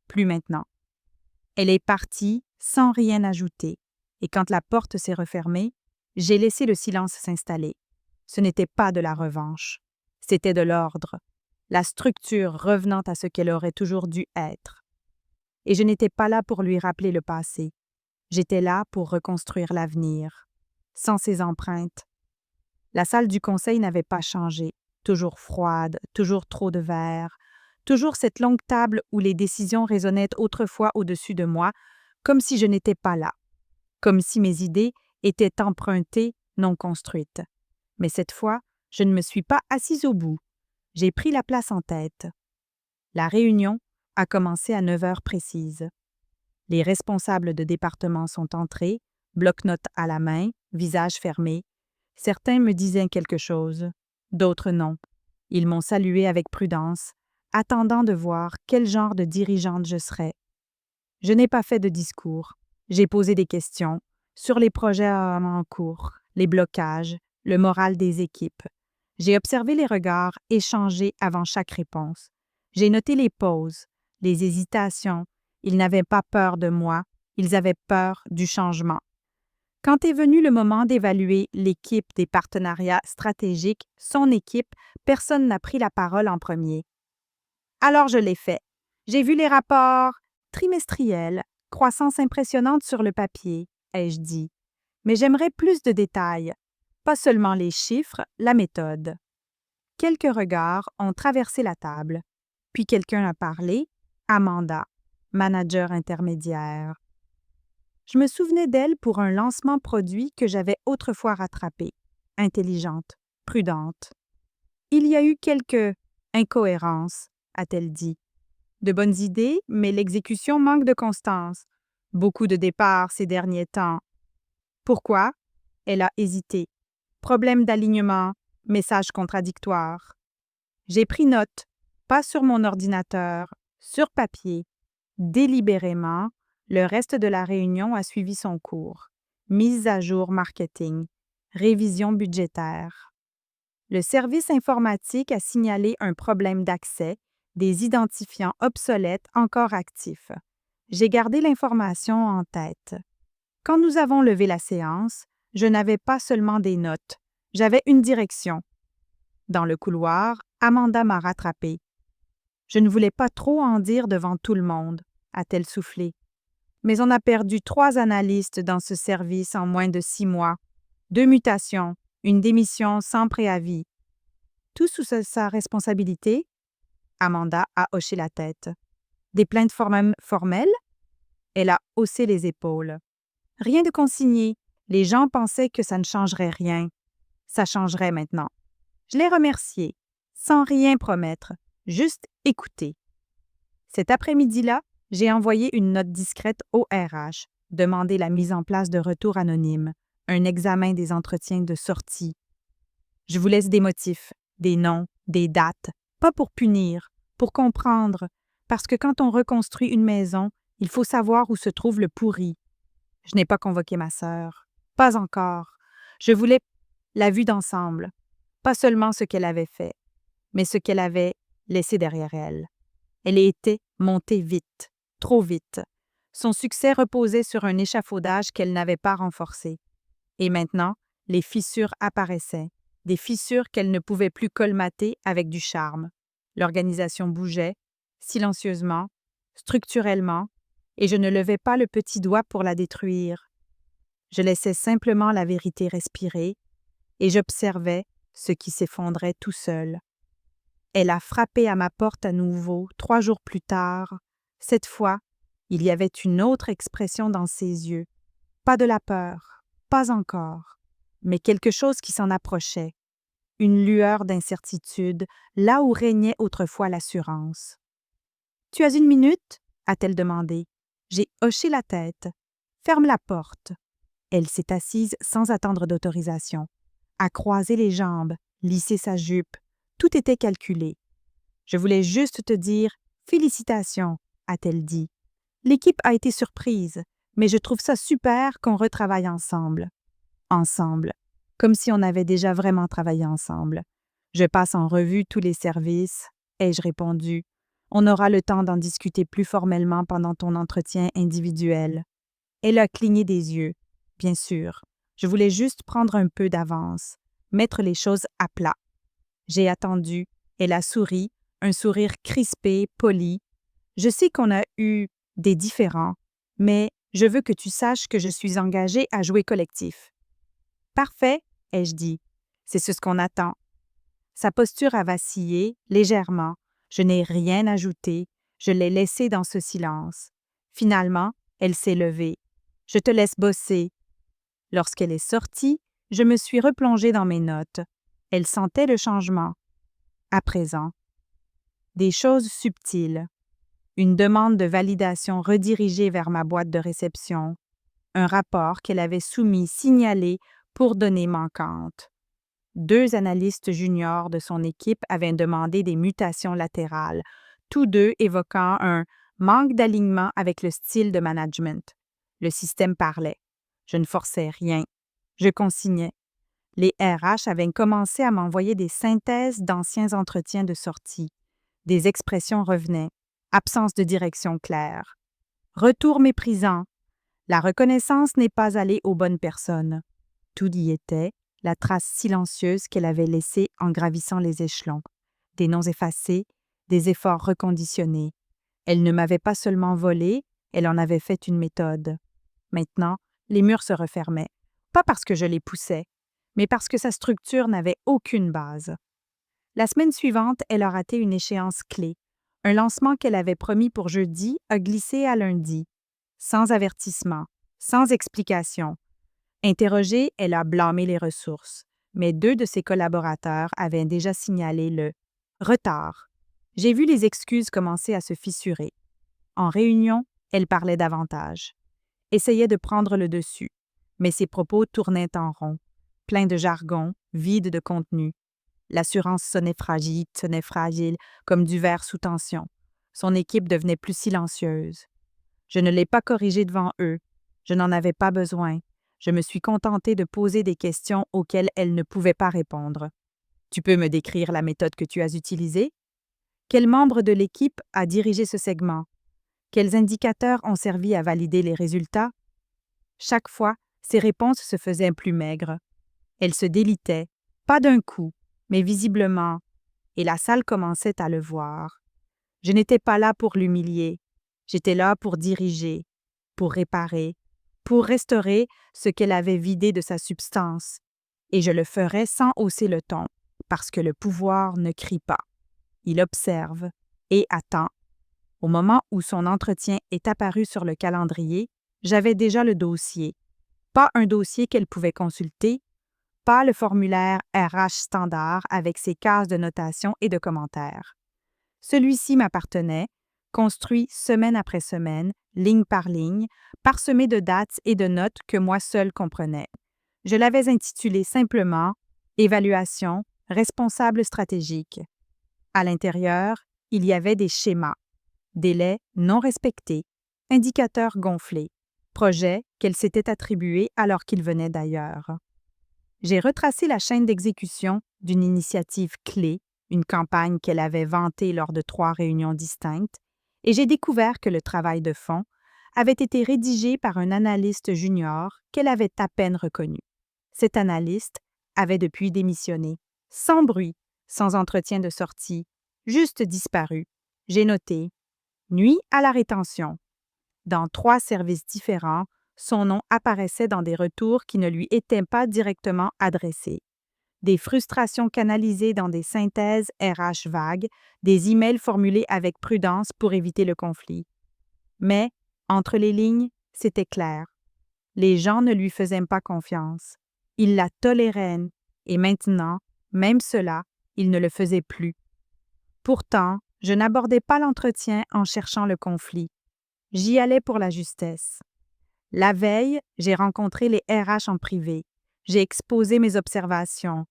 Plus maintenant. Elle est partie sans rien ajouter, et quand la porte s'est refermée, j'ai laissé le silence s'installer. Ce n'était pas de la revanche. C'était de l'ordre, la structure revenant à ce qu'elle aurait toujours dû être. Et je n'étais pas là pour lui rappeler le passé. J'étais là pour reconstruire l'avenir, sans ses empreintes. La salle du conseil n'avait pas changé, toujours froide, toujours trop de verre, toujours cette longue table où les décisions résonnaient autrefois au-dessus de moi, comme si je n'étais pas là, comme si mes idées étaient empruntées, non construites. Mais cette fois, je ne me suis pas assise au bout. J'ai pris la place en tête. La réunion a commencé à 9 heures précises. Les responsables de département sont entrés, bloc-notes à la main, visage fermé. Certains me disaient quelque chose, d'autres non. Ils m'ont salué avec prudence, attendant de voir quel genre de dirigeante je serais. Je n'ai pas fait de discours. J'ai posé des questions sur les projets en cours, les blocages, le moral des équipes. J'ai observé les regards échangés avant chaque réponse. J'ai noté les pauses, les hésitations. Ils n'avaient pas peur de moi, ils avaient peur du changement. Quand est venu le moment d'évaluer l'équipe des partenariats stratégiques, son équipe, personne n'a pris la parole en premier. Alors je l'ai fait. J'ai vu les rapports trimestriels, croissance impressionnante sur le papier, ai-je dit. Mais j'aimerais plus de détails, pas seulement les chiffres, la méthode. Quelques regards ont traversé la table, puis quelqu'un a parlé, Amanda, manager intermédiaire. Je me souvenais d'elle pour un lancement produit que j'avais autrefois rattrapé, intelligente, prudente. Il y a eu quelques incohérences, a-t-elle dit. De bonnes idées, mais l'exécution manque de constance. Beaucoup de départs ces derniers temps. Pourquoi? Elle a hésité. Problème d'alignement, message contradictoire. J'ai pris note, pas sur mon ordinateur, sur papier. Délibérément, le reste de la réunion a suivi son cours. Mise à jour marketing, révision budgétaire. Le service informatique a signalé un problème d'accès, des identifiants obsolètes encore actifs. J'ai gardé l'information en tête. Quand nous avons levé la séance, je n'avais pas seulement des notes, j'avais une direction. Dans le couloir, Amanda m'a rattrapée. Je ne voulais pas trop en dire devant tout le monde, a-t-elle soufflé. Mais on a perdu 3 analystes dans ce service en moins de 6 mois. 2 mutations, une démission sans préavis. Tout sous sa responsabilité? Amanda a hoché la tête. Des plaintes formelles? Elle a haussé les épaules. Rien de consigné. Les gens pensaient que ça ne changerait rien. Ça changerait maintenant. Je l'ai remercié, sans rien promettre, juste écouter. Cet après-midi-là, j'ai envoyé une note discrète au RH, demandé la mise en place de retours anonymes, un examen des entretiens de sortie. Je vous laisse des motifs, des noms, des dates, pas pour punir, pour comprendre, parce que quand on reconstruit une maison, il faut savoir où se trouve le pourri. Je n'ai pas convoqué ma sœur, pas encore. Je voulais la vue d'ensemble, pas seulement ce qu'elle avait fait, mais ce qu'elle avait laissé derrière elle. Elle était montée vite, trop vite. Son succès reposait sur un échafaudage qu'elle n'avait pas renforcé. Et maintenant, les fissures apparaissaient, des fissures qu'elle ne pouvait plus colmater avec du charme. L'organisation bougeait, silencieusement, structurellement, et je ne levais pas le petit doigt pour la détruire. Je laissais simplement la vérité respirer et j'observais ce qui s'effondrait tout seul. Elle a frappé à ma porte à nouveau 3 jours plus tard. Cette fois, il y avait une autre expression dans ses yeux. Pas de la peur, pas encore, mais quelque chose qui s'en approchait. Une lueur d'incertitude, là où régnait autrefois l'assurance. « Tu as 1 minute? » a-t-elle demandé. J'ai hoché la tête. « Ferme la porte. » Elle s'est assise sans attendre d'autorisation, a croisé les jambes, lissé sa jupe. Tout était calculé. « Je voulais juste te dire « Félicitations », a-t-elle dit. « L'équipe a été surprise, mais je trouve ça super qu'on retravaille ensemble. » Ensemble, comme si on avait déjà vraiment travaillé ensemble. Je passe en revue tous les services, ai-je répondu. On aura le temps d'en discuter plus formellement pendant ton entretien individuel. Elle a cligné des yeux. Bien sûr, je voulais juste prendre un peu d'avance, mettre les choses à plat. J'ai attendu, elle a souri, un sourire crispé, poli. Je sais qu'on a eu des différends, mais je veux que tu saches que je suis engagée à jouer collectif. Parfait, ai-je dit. C'est ce qu'on attend. Sa posture a vacillé, légèrement. Je n'ai rien ajouté. Je l'ai laissée dans ce silence. Finalement, elle s'est levée. Je te laisse bosser. Lorsqu'elle est sortie, je me suis replongée dans mes notes. Elle sentait le changement. À présent, des choses subtiles. Une demande de validation redirigée vers ma boîte de réception. Un rapport qu'elle avait soumis signalé pour données manquantes. 2 analystes juniors de son équipe avaient demandé des mutations latérales, tous deux évoquant un manque d'alignement avec le style de management. Le système parlait. Je ne forçais rien. Je consignais. Les RH avaient commencé à m'envoyer des synthèses d'anciens entretiens de sortie. Des expressions revenaient. Absence de direction claire. Retour méprisant. La reconnaissance n'est pas allée aux bonnes personnes. Tout y était, la trace silencieuse qu'elle avait laissée en gravissant les échelons. Des noms effacés, des efforts reconditionnés. Elle ne m'avait pas seulement volé, elle en avait fait une méthode. Maintenant, les murs se refermaient. Pas parce que je les poussais, mais parce que sa structure n'avait aucune base. La semaine suivante, elle a raté une échéance clé. Un lancement qu'elle avait promis pour jeudi a glissé à lundi. Sans avertissement, sans explication. Interrogée, elle a blâmé les ressources, mais 2 de ses collaborateurs avaient déjà signalé le retard. J'ai vu les excuses commencer à se fissurer. En réunion, elle parlait davantage. Essayait de prendre le dessus, mais ses propos tournaient en rond, pleins de jargon, vides de contenu. L'assurance sonnait fragile, comme du verre sous tension. Son équipe devenait plus silencieuse. Je ne l'ai pas corrigée devant eux. Je n'en avais pas besoin. Je me suis contentée de poser des questions auxquelles elle ne pouvait pas répondre. « Tu peux me décrire la méthode que tu as utilisée? Quel membre de l'équipe a dirigé ce segment? Quels indicateurs ont servi à valider les résultats? » Chaque fois, ses réponses se faisaient plus maigres. Elle se délitait, pas d'un coup, mais visiblement, et la salle commençait à le voir. Je n'étais pas là pour l'humilier. J'étais là pour diriger, pour réparer, pour restaurer ce qu'elle avait vidé de sa substance. Et je le ferais sans hausser le ton, parce que le pouvoir ne crie pas. Il observe et attend. Au moment où son entretien est apparu sur le calendrier, j'avais déjà le dossier. Pas un dossier qu'elle pouvait consulter, pas le formulaire RH standard avec ses cases de notation et de commentaires. Celui-ci m'appartenait, construit semaine après semaine, ligne par ligne, parsemé de dates et de notes que moi seule comprenais. Je l'avais intitulé simplement « Évaluation, responsable stratégique ». À l'intérieur, il y avait des schémas, délais non respectés, indicateurs gonflés, projets qu'elle s'était attribués alors qu'ils venaient d'ailleurs. J'ai retracé la chaîne d'exécution d'une initiative clé, une campagne qu'elle avait vantée lors de 3 réunions distinctes, et j'ai découvert que le travail de fond avait été rédigé par un analyste junior qu'elle avait à peine reconnu. Cet analyste avait depuis démissionné, sans bruit, sans entretien de sortie, juste disparu. J'ai noté « Nuit à la rétention ». Dans 3 services différents, son nom apparaissait dans des retours qui ne lui étaient pas directement adressés. Des frustrations canalisées dans des synthèses RH vagues, des emails formulés avec prudence pour éviter le conflit. Mais, entre les lignes, c'était clair. Les gens ne lui faisaient pas confiance. Ils la toléraient, et maintenant, même cela, ils ne le faisaient plus. Pourtant, je n'abordais pas l'entretien en cherchant le conflit. J'y allais pour la justesse. La veille, j'ai rencontré les RH en privé. J'ai exposé mes observations.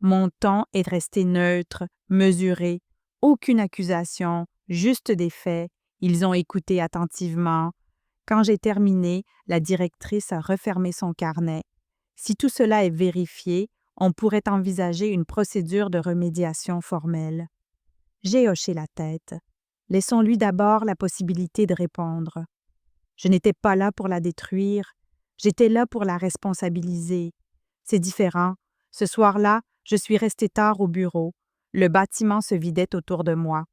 Mon ton est resté neutre, mesuré, aucune accusation, juste des faits. Ils ont écouté attentivement. Quand j'ai terminé, la directrice a refermé son carnet. Si tout cela est vérifié, on pourrait envisager une procédure de remédiation formelle. J'ai hoché la tête. Laissons-lui d'abord la possibilité de répondre. Je n'étais pas là pour la détruire, j'étais là pour la responsabiliser. C'est différent. Ce soir-là, je suis restée tard au bureau. Le bâtiment se vidait autour de moi.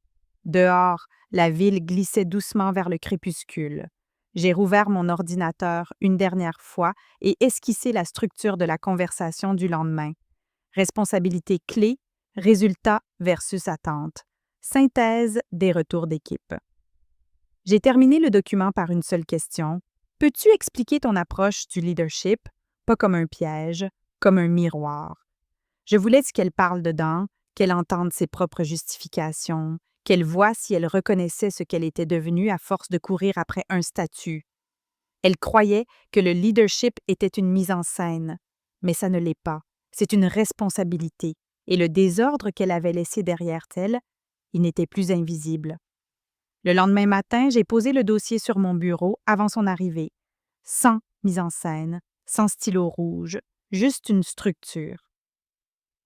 Dehors, la ville glissait doucement vers le crépuscule. J'ai rouvert mon ordinateur une dernière fois et esquissé la structure de la conversation du lendemain. Responsabilité clé, résultat versus attente. Synthèse des retours d'équipe. J'ai terminé le document par une seule question. Peux-tu expliquer ton approche du leadership, pas comme un piège, comme un miroir? Je voulais qu'elle parle dedans, qu'elle entende ses propres justifications, qu'elle voie si elle reconnaissait ce qu'elle était devenue à force de courir après un statut. Elle croyait que le leadership était une mise en scène, mais ça ne l'est pas. C'est une responsabilité, et le désordre qu'elle avait laissé derrière elle, il n'était plus invisible. Le lendemain matin, j'ai posé le dossier sur mon bureau avant son arrivée, sans mise en scène, sans stylo rouge, juste une structure.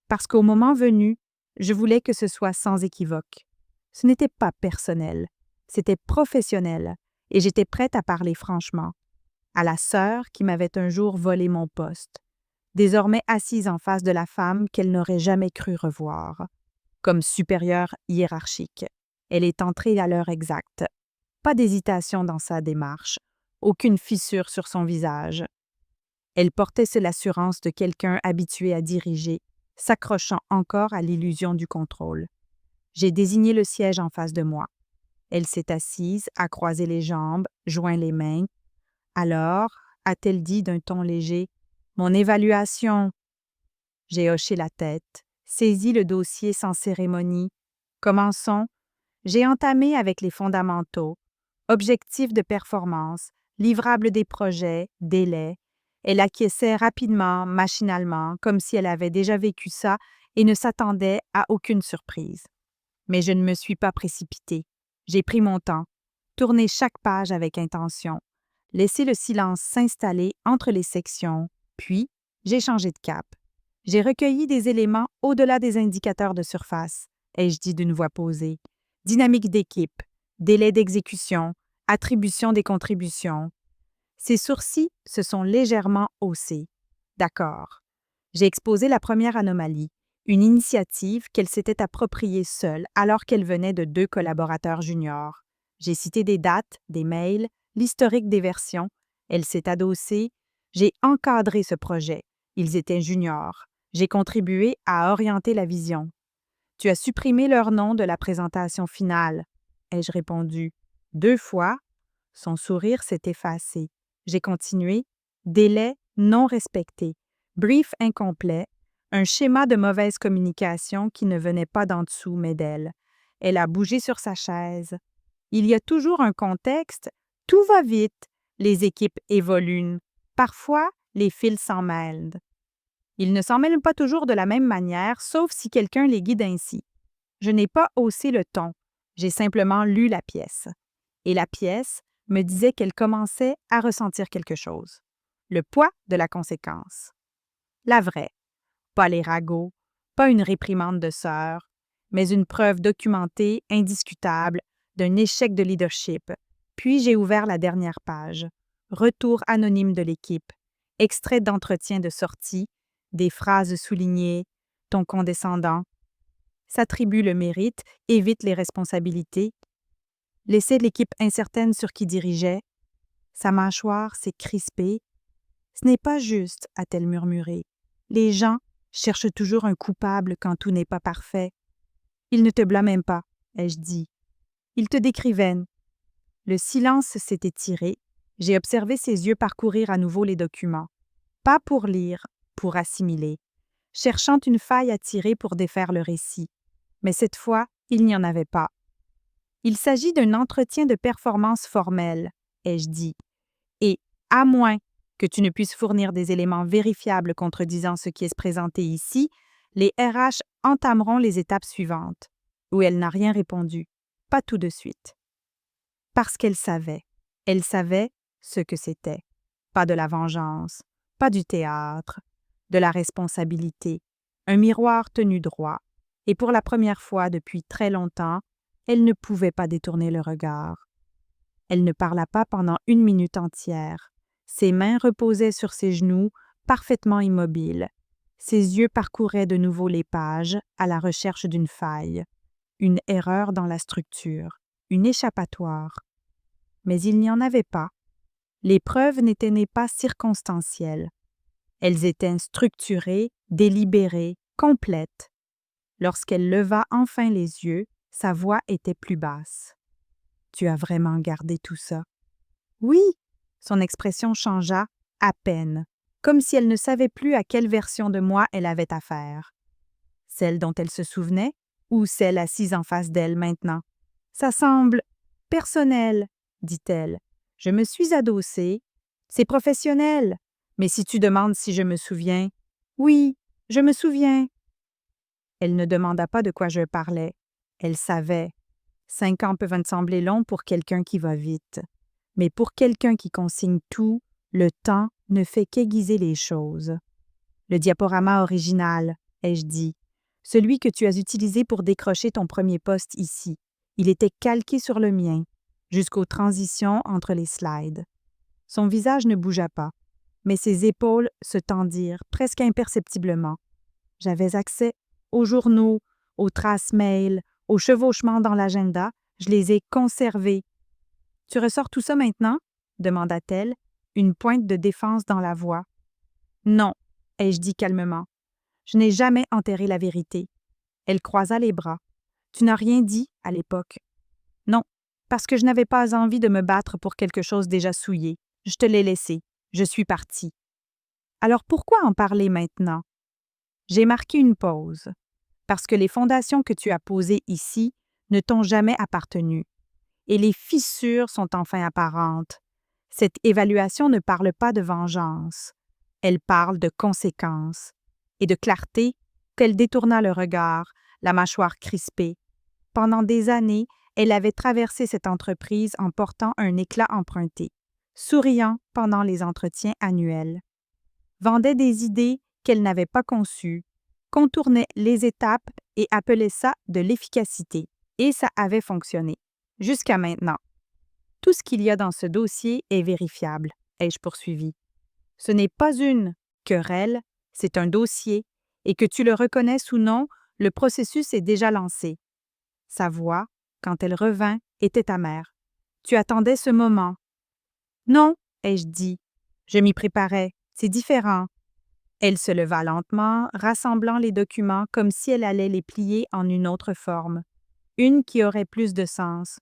Parce qu'au moment venu, je voulais que ce soit sans équivoque. Ce n'était pas personnel, c'était professionnel, et j'étais prête à parler franchement. À la sœur qui m'avait un jour volé mon poste, désormais assise en face de la femme qu'elle n'aurait jamais cru revoir, comme supérieure hiérarchique. Elle est entrée à l'heure exacte. Pas d'hésitation dans sa démarche, aucune fissure sur son visage. Elle portait l'assurance de quelqu'un habitué à diriger, s'accrochant encore à l'illusion du contrôle. J'ai désigné le siège en face de moi. Elle s'est assise, a croisé les jambes, joint les mains. Alors, a-t-elle dit d'un ton léger, « Mon évaluation ». J'ai hoché la tête, saisi le dossier sans cérémonie. Commençons. J'ai entamé avec les fondamentaux, objectifs de performance, livrables des projets, délais. Elle acquiesçait rapidement, machinalement, comme si elle avait déjà vécu ça et ne s'attendait à aucune surprise. Mais je ne me suis pas précipitée. J'ai pris mon temps, tourné chaque page avec intention, laissé le silence s'installer entre les sections, puis j'ai changé de cap. J'ai recueilli des éléments au-delà des indicateurs de surface, ai-je dit d'une voix posée. Dynamique d'équipe, délai d'exécution, attribution des contributions. Ses sourcils se sont légèrement haussés. D'accord. J'ai exposé la première anomalie, une initiative qu'elle s'était appropriée seule alors qu'elle venait de 2 collaborateurs juniors. J'ai cité des dates, des mails, l'historique des versions. Elle s'est adossée. J'ai encadré ce projet. Ils étaient juniors. J'ai contribué à orienter la vision. Tu as supprimé leur nom de la présentation finale, ai-je répondu. 2 fois, son sourire s'est effacé. J'ai continué. Délai non respecté. Brief incomplet. Un schéma de mauvaise communication qui ne venait pas d'en dessous, mais d'elle. Elle a bougé sur sa chaise. Il y a toujours un contexte. Tout va vite. Les équipes évoluent. Parfois, les fils s'en mêlent. Ils ne s'en mêlent pas toujours de la même manière, sauf si quelqu'un les guide ainsi. Je n'ai pas haussé le ton, j'ai simplement lu la pièce. Et la pièce me disait qu'elle commençait à ressentir quelque chose. Le poids de la conséquence. La vraie. Pas les ragots, pas une réprimande de sœur, mais une preuve documentée, indiscutable, d'un échec de leadership. Puis j'ai ouvert la dernière page. Retour anonyme de l'équipe. Extrait d'entretien de sortie, des phrases soulignées, ton condescendant. S'attribue le mérite, évite les responsabilités. Laisser l'équipe incertaine sur qui dirigeait. Sa mâchoire s'est crispée. « Ce n'est pas juste, a-t-elle murmuré. Les gens cherchent toujours un coupable quand tout n'est pas parfait. Ils ne te blâment pas, ai-je dit. Ils te décrivaient. » Le silence s'est étiré. J'ai observé ses yeux parcourir à nouveau les documents. Pas pour lire, pour assimiler, cherchant une faille à tirer pour défaire le récit. Mais cette fois, il n'y en avait pas. « Il s'agit d'un entretien de performance formel, ai-je dit. Et, à moins que tu ne puisses fournir des éléments vérifiables contredisant ce qui est présenté ici, les RH entameront les étapes suivantes. » Où elle n'a rien répondu. Pas tout de suite. Parce qu'elle savait. Elle savait ce que c'était. Pas de la vengeance, pas du théâtre, de la responsabilité, un miroir tenu droit. Et pour la première fois depuis très longtemps, elle ne pouvait pas détourner le regard. Elle ne parla pas pendant 1 minute entière. Ses mains reposaient sur ses genoux, parfaitement immobiles. Ses yeux parcouraient de nouveau les pages à la recherche d'une faille, une erreur dans la structure, une échappatoire. Mais il n'y en avait pas. Les preuves n'étaient pas circonstancielles. Elles étaient structurées, délibérées, complètes. Lorsqu'elle leva enfin les yeux, sa voix était plus basse. « Tu as vraiment gardé tout ça? »« Oui. » Son expression changea à peine, comme si elle ne savait plus à quelle version de moi elle avait affaire. Celle dont elle se souvenait ou celle assise en face d'elle maintenant? « Ça semble personnel, » dit-elle. « Je me suis adossée. C'est professionnel. Mais si tu demandes si je me souviens, oui, je me souviens. » Elle ne demanda pas de quoi je parlais. Elle savait. 5 ans peuvent sembler longs pour quelqu'un qui va vite. Mais pour quelqu'un qui consigne tout, le temps ne fait qu'aiguiser les choses. « Le diaporama original, ai-je dit. Celui que tu as utilisé pour décrocher ton premier poste ici. Il était calqué sur le mien, jusqu'aux transitions entre les slides. » Son visage ne bougea pas, mais ses épaules se tendirent presque imperceptiblement. J'avais accès aux journaux, aux traces mail, aux chevauchements dans l'agenda. Je les ai conservés. « Tu ressors tout ça maintenant? » demanda-t-elle, une pointe de défense dans la voix. « Non, » ai-je dit calmement. « Je n'ai jamais enterré la vérité. » Elle croisa les bras. « Tu n'as rien dit à l'époque. »« Non, parce que je n'avais pas envie de me battre pour quelque chose déjà souillé. Je te l'ai laissé. Je suis partie. »« Alors pourquoi en parler maintenant? » J'ai marqué une pause. Parce que les fondations que tu as posées ici ne t'ont jamais appartenu. Et les fissures sont enfin apparentes. Cette évaluation ne parle pas de vengeance. Elle parle de conséquences. Et de clarté, qu'elle détourna le regard, la mâchoire crispée. Pendant des années, elle avait traversé cette entreprise en portant un éclat emprunté, souriant pendant les entretiens annuels. Vendait des idées qu'elle n'avait pas conçues, contournait les étapes et appelait ça de l'efficacité. Et ça avait fonctionné. Jusqu'à maintenant. Tout ce qu'il y a dans ce dossier est vérifiable, ai-je poursuivi. Ce n'est pas une querelle, c'est un dossier, et que tu le reconnaisses ou non, le processus est déjà lancé. Sa voix, quand elle revint, était amère. Tu attendais ce moment. Non, ai-je dit. Je m'y préparais. C'est différent. Elle se leva lentement, rassemblant les documents comme si elle allait les plier en une autre forme. Une qui aurait plus de sens,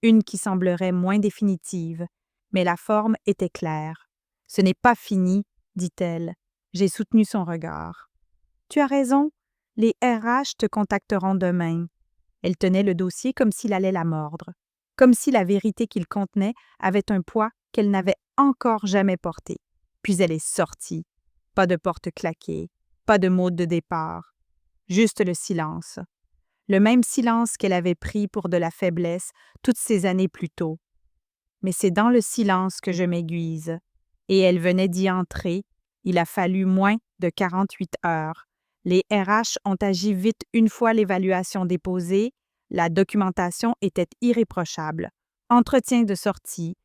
une qui semblerait moins définitive, mais la forme était claire. « Ce n'est pas fini, » dit-elle. J'ai soutenu son regard. « Tu as raison, les RH te contacteront demain. » Elle tenait le dossier comme s'il allait la mordre, comme si la vérité qu'il contenait avait un poids qu'elle n'avait encore jamais porté. Puis elle est sortie. Pas de porte claquée, pas de mot de départ, juste le silence. Le même silence qu'elle avait pris pour de la faiblesse toutes ces années plus tôt. Mais c'est dans le silence que je m'aiguise. Et elle venait d'y entrer. Il a fallu moins de 48 heures. Les RH ont agi vite une fois l'évaluation déposée. La documentation était irréprochable. Entretien de sortie,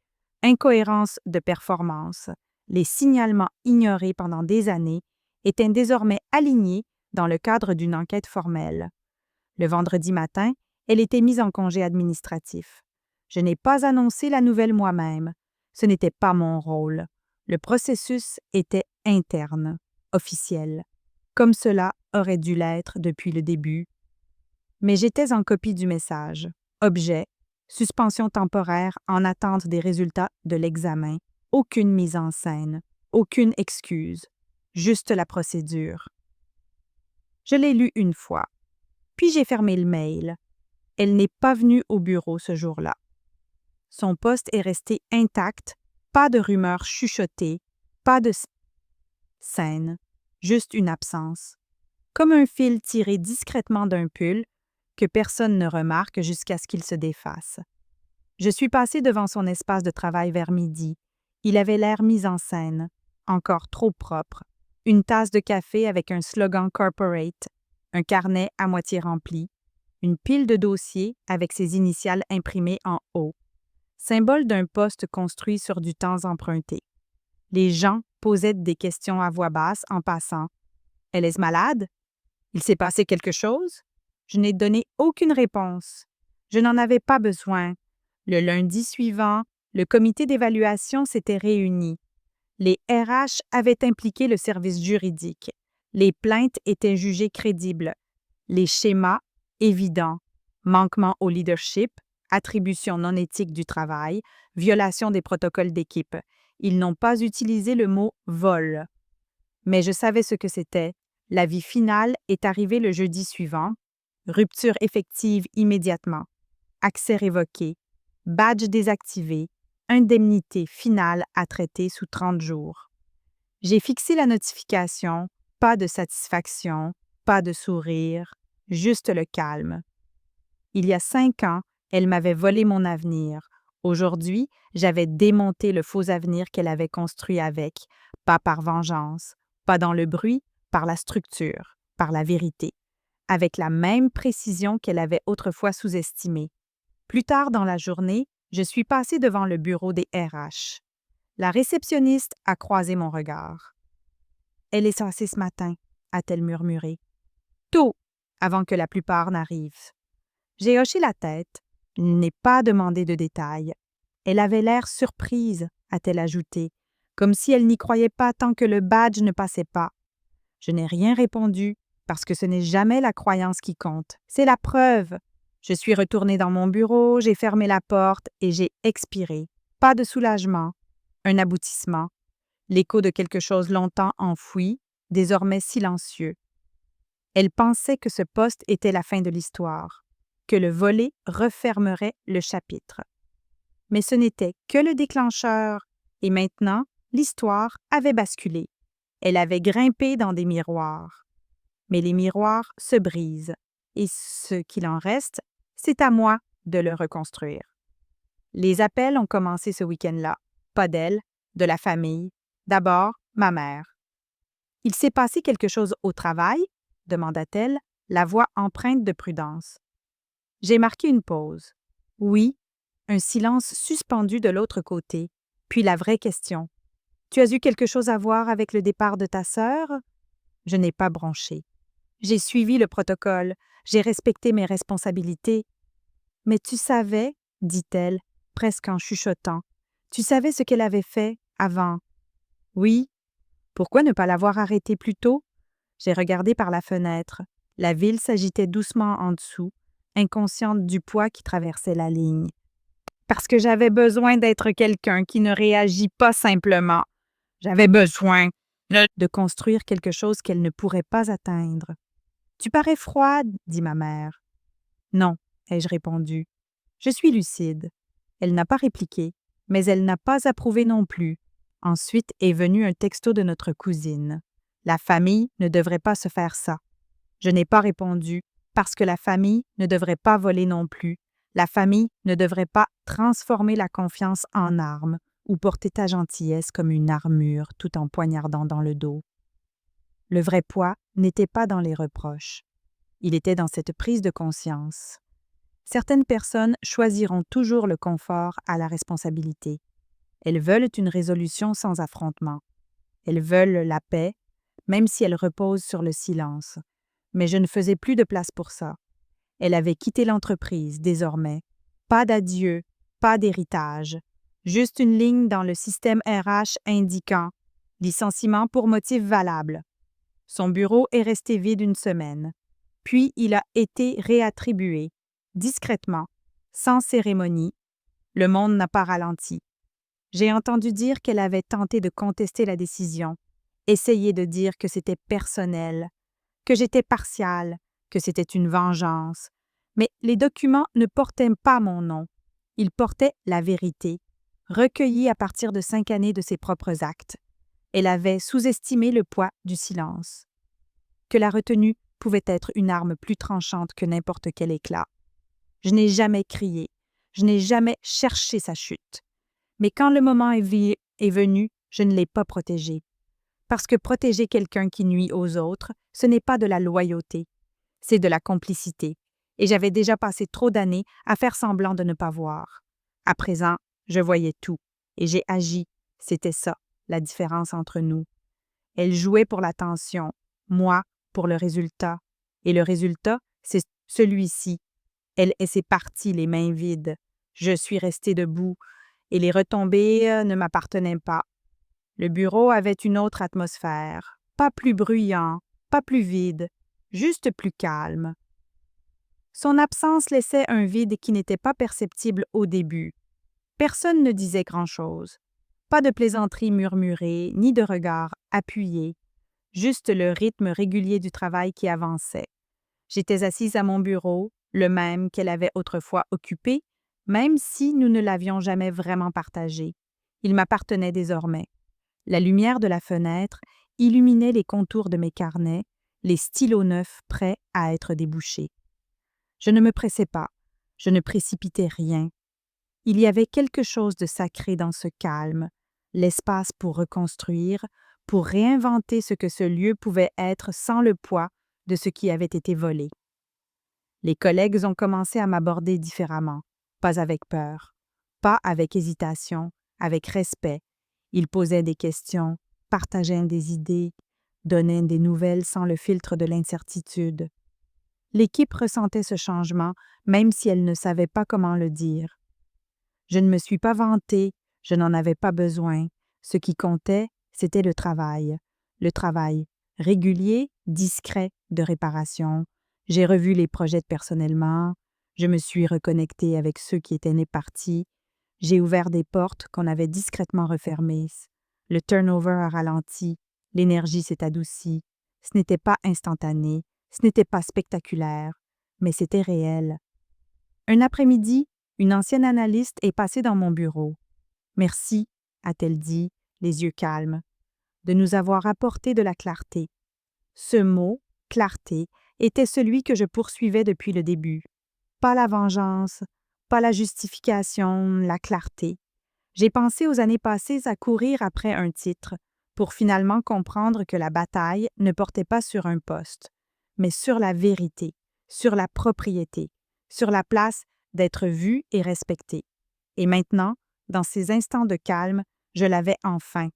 incohérence de performance. Les signalements ignorés pendant des années étaient désormais alignés dans le cadre d'une enquête formelle. Le vendredi matin, elle était mise en congé administratif. Je n'ai pas annoncé la nouvelle moi-même. Ce n'était pas mon rôle. Le processus était interne, officiel, comme cela aurait dû l'être depuis le début. Mais j'étais en copie du message. Objet, suspension temporaire en attente des résultats de l'examen. Aucune mise en scène, aucune excuse, juste la procédure. Je l'ai lu une fois, puis j'ai fermé le mail. Elle n'est pas venue au bureau ce jour-là. Son poste est resté intact, pas de rumeurs chuchotées, pas de scène, juste une absence. Comme un fil tiré discrètement d'un pull que personne ne remarque jusqu'à ce qu'il se défasse. Je suis passée devant son espace de travail vers midi. Il avait l'air mis en scène, encore trop propre. Une tasse de café avec un slogan corporate, un carnet à moitié rempli, une pile de dossiers avec ses initiales imprimées en haut, symbole d'un poste construit sur du temps emprunté. Les gens posaient des questions à voix basse en passant. « Elle est malade? Il s'est passé quelque chose? » Je n'ai donné aucune réponse. Je n'en avais pas besoin. Le lundi suivant, le comité d'évaluation s'était réuni. Les RH avaient impliqué le service juridique. Les plaintes étaient jugées crédibles. Les schémas, évidents. Manquement au leadership, attribution non éthique du travail, violation des protocoles d'équipe. Ils n'ont pas utilisé le mot « vol ». Mais je savais ce que c'était. L'avis final est arrivé le jeudi suivant. Rupture effective immédiatement. Accès révoqué. Badge désactivé. Indemnité finale à traiter sous 30 jours. J'ai fixé la notification. Pas de satisfaction, pas de sourire, juste le calme. Il y a 5 ans, elle m'avait volé mon avenir. Aujourd'hui, j'avais démonté le faux avenir qu'elle avait construit avec, pas par vengeance, pas dans le bruit, par la structure, par la vérité, avec la même précision qu'elle avait autrefois sous-estimée. Plus tard dans la journée, je suis passée devant le bureau des RH. La réceptionniste a croisé mon regard. « Elle est censée ce matin », a-t-elle murmuré. « Tôt, avant que la plupart n'arrivent. » J'ai hoché la tête. Je n'ai pas demandé de détails. Elle avait l'air surprise, a-t-elle ajouté, comme si elle n'y croyait pas tant que le badge ne passait pas. Je n'ai rien répondu, parce que ce n'est jamais la croyance qui compte, c'est la preuve. Je suis retournée dans mon bureau, j'ai fermé la porte et j'ai expiré. Pas de soulagement, un aboutissement, l'écho de quelque chose longtemps enfoui, désormais silencieux. Elle pensait que ce poste était la fin de l'histoire, que le volet refermerait le chapitre. Mais ce n'était que le déclencheur, et maintenant, l'histoire avait basculé. Elle avait grimpé dans des miroirs. Mais les miroirs se brisent, et ce qu'il en reste, c'est à moi de le reconstruire. Les appels ont commencé ce week-end-là, pas d'elle, de la famille, d'abord ma mère. « Il s'est passé quelque chose au travail ?» demanda-t-elle, la voix empreinte de prudence. J'ai marqué une pause. Oui, un silence suspendu de l'autre côté, puis la vraie question. « Tu as eu quelque chose à voir avec le départ de ta sœur? » Je n'ai pas bronché. J'ai suivi le protocole, j'ai respecté mes responsabilités. « Mais tu savais, » dit-elle, presque en chuchotant, « tu savais ce qu'elle avait fait avant. » « Oui. Pourquoi ne pas l'avoir arrêtée plus tôt? » J'ai regardé par la fenêtre. La ville s'agitait doucement en dessous, inconsciente du poids qui traversait la ligne. Parce que j'avais besoin d'être quelqu'un qui ne réagit pas simplement. J'avais besoin de construire quelque chose qu'elle ne pourrait pas atteindre. « Tu parais froide, » dit ma mère. « Non, » ai-je répondu. « Je suis lucide. » Elle n'a pas répliqué, mais elle n'a pas approuvé non plus. Ensuite est venu un texto de notre cousine. La famille ne devrait pas se faire ça. Je n'ai pas répondu, parce que la famille ne devrait pas voler non plus. La famille ne devrait pas transformer la confiance en arme ou porter ta gentillesse comme une armure tout en poignardant dans le dos. Le vrai poids n'était pas dans les reproches. Il était dans cette prise de conscience. Certaines personnes choisiront toujours le confort à la responsabilité. Elles veulent une résolution sans affrontement. Elles veulent la paix, même si elle repose sur le silence. Mais je ne faisais plus de place pour ça. Elle avait quitté l'entreprise, désormais. Pas d'adieu, pas d'héritage. Juste une ligne dans le système RH indiquant « Licenciement pour motif valable ». Son bureau est resté vide une semaine. Puis il a été réattribué, discrètement, sans cérémonie. Le monde n'a pas ralenti. J'ai entendu dire qu'elle avait tenté de contester la décision, essayé de dire que c'était personnel, que j'étais partiale, que c'était une vengeance. Mais les documents ne portaient pas mon nom. Ils portaient la vérité, recueillie à partir de 5 années de ses propres actes. Elle avait sous-estimé le poids du silence. Que la retenue pouvait être une arme plus tranchante que n'importe quel éclat. Je n'ai jamais crié, je n'ai jamais cherché sa chute. Mais quand le moment est venu, je ne l'ai pas protégé. Parce que protéger quelqu'un qui nuit aux autres, ce n'est pas de la loyauté, c'est de la complicité. Et j'avais déjà passé trop d'années à faire semblant de ne pas voir. À présent, je voyais tout, et j'ai agi. C'était ça, la différence entre nous. Elle jouait pour l'attention, moi pour le résultat. Et le résultat, c'est celui-ci. Elle et ses parties, les mains vides. Je suis restée debout, et les retombées ne m'appartenaient pas. Le bureau avait une autre atmosphère, pas plus bruyant, pas plus vide, juste plus calme. Son absence laissait un vide qui n'était pas perceptible au début. Personne ne disait grand-chose. Pas de plaisanteries murmurées, ni de regards appuyés, juste le rythme régulier du travail qui avançait. J'étais assise à mon bureau, le même qu'elle avait autrefois occupé, même si nous ne l'avions jamais vraiment partagé. Il m'appartenait désormais. La lumière de la fenêtre illuminait les contours de mes carnets, les stylos neufs prêts à être débouchés. Je ne me pressais pas, je ne précipitais rien. Il y avait quelque chose de sacré dans ce calme, l'espace pour reconstruire, pour réinventer ce que ce lieu pouvait être sans le poids de ce qui avait été volé. Les collègues ont commencé à m'aborder différemment, pas avec peur, pas avec hésitation, avec respect. Ils posaient des questions, partageaient des idées, donnaient des nouvelles sans le filtre de l'incertitude. L'équipe ressentait ce changement, même si elle ne savait pas comment le dire. Je ne me suis pas vantée, je n'en avais pas besoin. Ce qui comptait, c'était le travail régulier, discret, de réparation. J'ai revu les projets personnellement, je me suis reconnectée avec ceux qui étaient nés partis, j'ai ouvert des portes qu'on avait discrètement refermées. Le turnover a ralenti, l'énergie s'est adoucie. Ce n'était pas instantané, ce n'était pas spectaculaire, mais c'était réel. Un après-midi, une ancienne analyste est passée dans mon bureau. « Merci », a-t-elle dit, les yeux calmes, « de nous avoir apporté de la clarté. » Ce mot, clarté, était celui que je poursuivais depuis le début. Pas la vengeance, pas la justification, la clarté. J'ai pensé aux années passées à courir après un titre, pour finalement comprendre que la bataille ne portait pas sur un poste, mais sur la vérité, sur la propriété, sur la place d'être vu et respecté. Et maintenant, dans ces instants de calme, je l'avais enfin.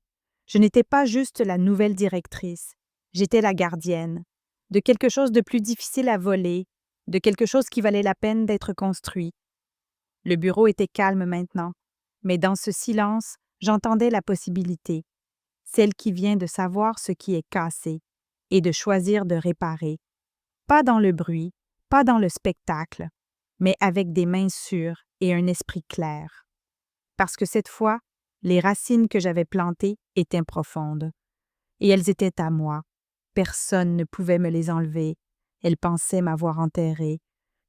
Je n'étais pas juste la nouvelle directrice, j'étais la gardienne, de quelque chose de plus difficile à voler, de quelque chose qui valait la peine d'être construit. Le bureau était calme maintenant, mais dans ce silence, j'entendais la possibilité, celle qui vient de savoir ce qui est cassé et de choisir de réparer. Pas dans le bruit, pas dans le spectacle, mais avec des mains sûres et un esprit clair. Parce que cette fois, les racines que j'avais plantées étaient profondes. Et elles étaient à moi. Personne ne pouvait me les enlever. Elles pensaient m'avoir enterrée,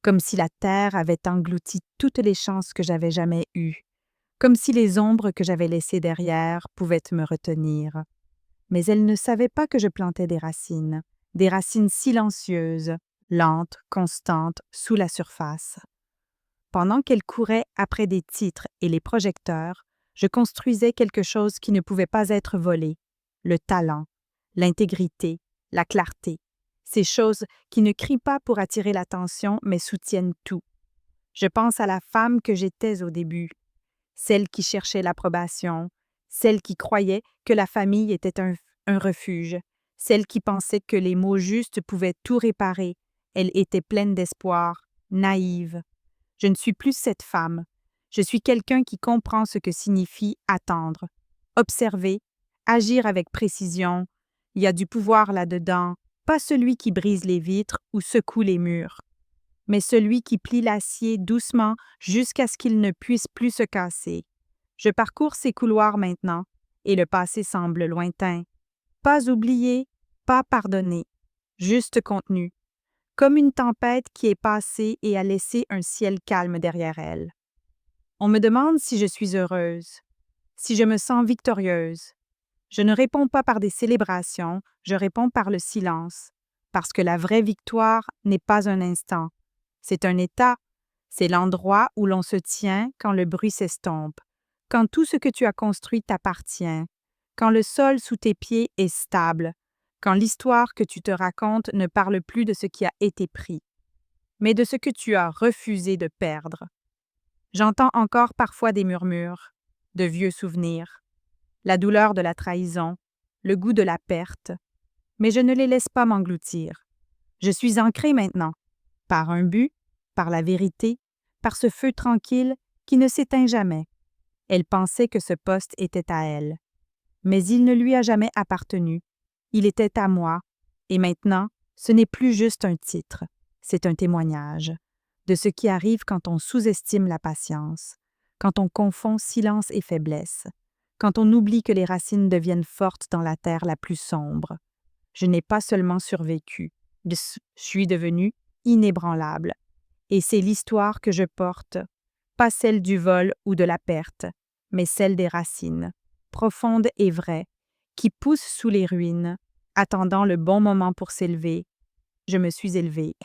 comme si la terre avait englouti toutes les chances que j'avais jamais eues, comme si les ombres que j'avais laissées derrière pouvaient me retenir. Mais elles ne savaient pas que je plantais des racines silencieuses, lentes, constantes, sous la surface. Pendant qu'elles couraient après des titres et les projecteurs, je construisais quelque chose qui ne pouvait pas être volé, le talent, l'intégrité, la clarté, ces choses qui ne crient pas pour attirer l'attention mais soutiennent tout. Je pense à la femme que j'étais au début, celle qui cherchait l'approbation, celle qui croyait que la famille était un refuge, celle qui pensait que les mots justes pouvaient tout réparer. Elle était pleine d'espoir, naïve. Je ne suis plus cette femme. Je suis quelqu'un qui comprend ce que signifie attendre, observer, agir avec précision. Il y a du pouvoir là-dedans, pas celui qui brise les vitres ou secoue les murs, mais celui qui plie l'acier doucement jusqu'à ce qu'il ne puisse plus se casser. Je parcours ces couloirs maintenant, et le passé semble lointain. Pas oublié, pas pardonné, juste contenu, comme une tempête qui est passée et a laissé un ciel calme derrière elle. On me demande si je suis heureuse, si je me sens victorieuse. Je ne réponds pas par des célébrations, je réponds par le silence, parce que la vraie victoire n'est pas un instant. C'est un état, c'est l'endroit où l'on se tient quand le bruit s'estompe, quand tout ce que tu as construit t'appartient, quand le sol sous tes pieds est stable, quand l'histoire que tu te racontes ne parle plus de ce qui a été pris, mais de ce que tu as refusé de perdre. J'entends encore parfois des murmures, de vieux souvenirs, la douleur de la trahison, le goût de la perte, mais je ne les laisse pas m'engloutir. Je suis ancrée maintenant, par un but, par la vérité, par ce feu tranquille qui ne s'éteint jamais. Elle pensait que ce poste était à elle, mais il ne lui a jamais appartenu. Il était à moi, et maintenant, ce n'est plus juste un titre, c'est un témoignage de ce qui arrive quand on sous-estime la patience, quand on confond silence et faiblesse, quand on oublie que les racines deviennent fortes dans la terre la plus sombre. Je n'ai pas seulement survécu, je suis devenue inébranlable. Et c'est l'histoire que je porte, pas celle du vol ou de la perte, mais celle des racines, profondes et vraies, qui poussent sous les ruines, attendant le bon moment pour s'élever. Je me suis élevée.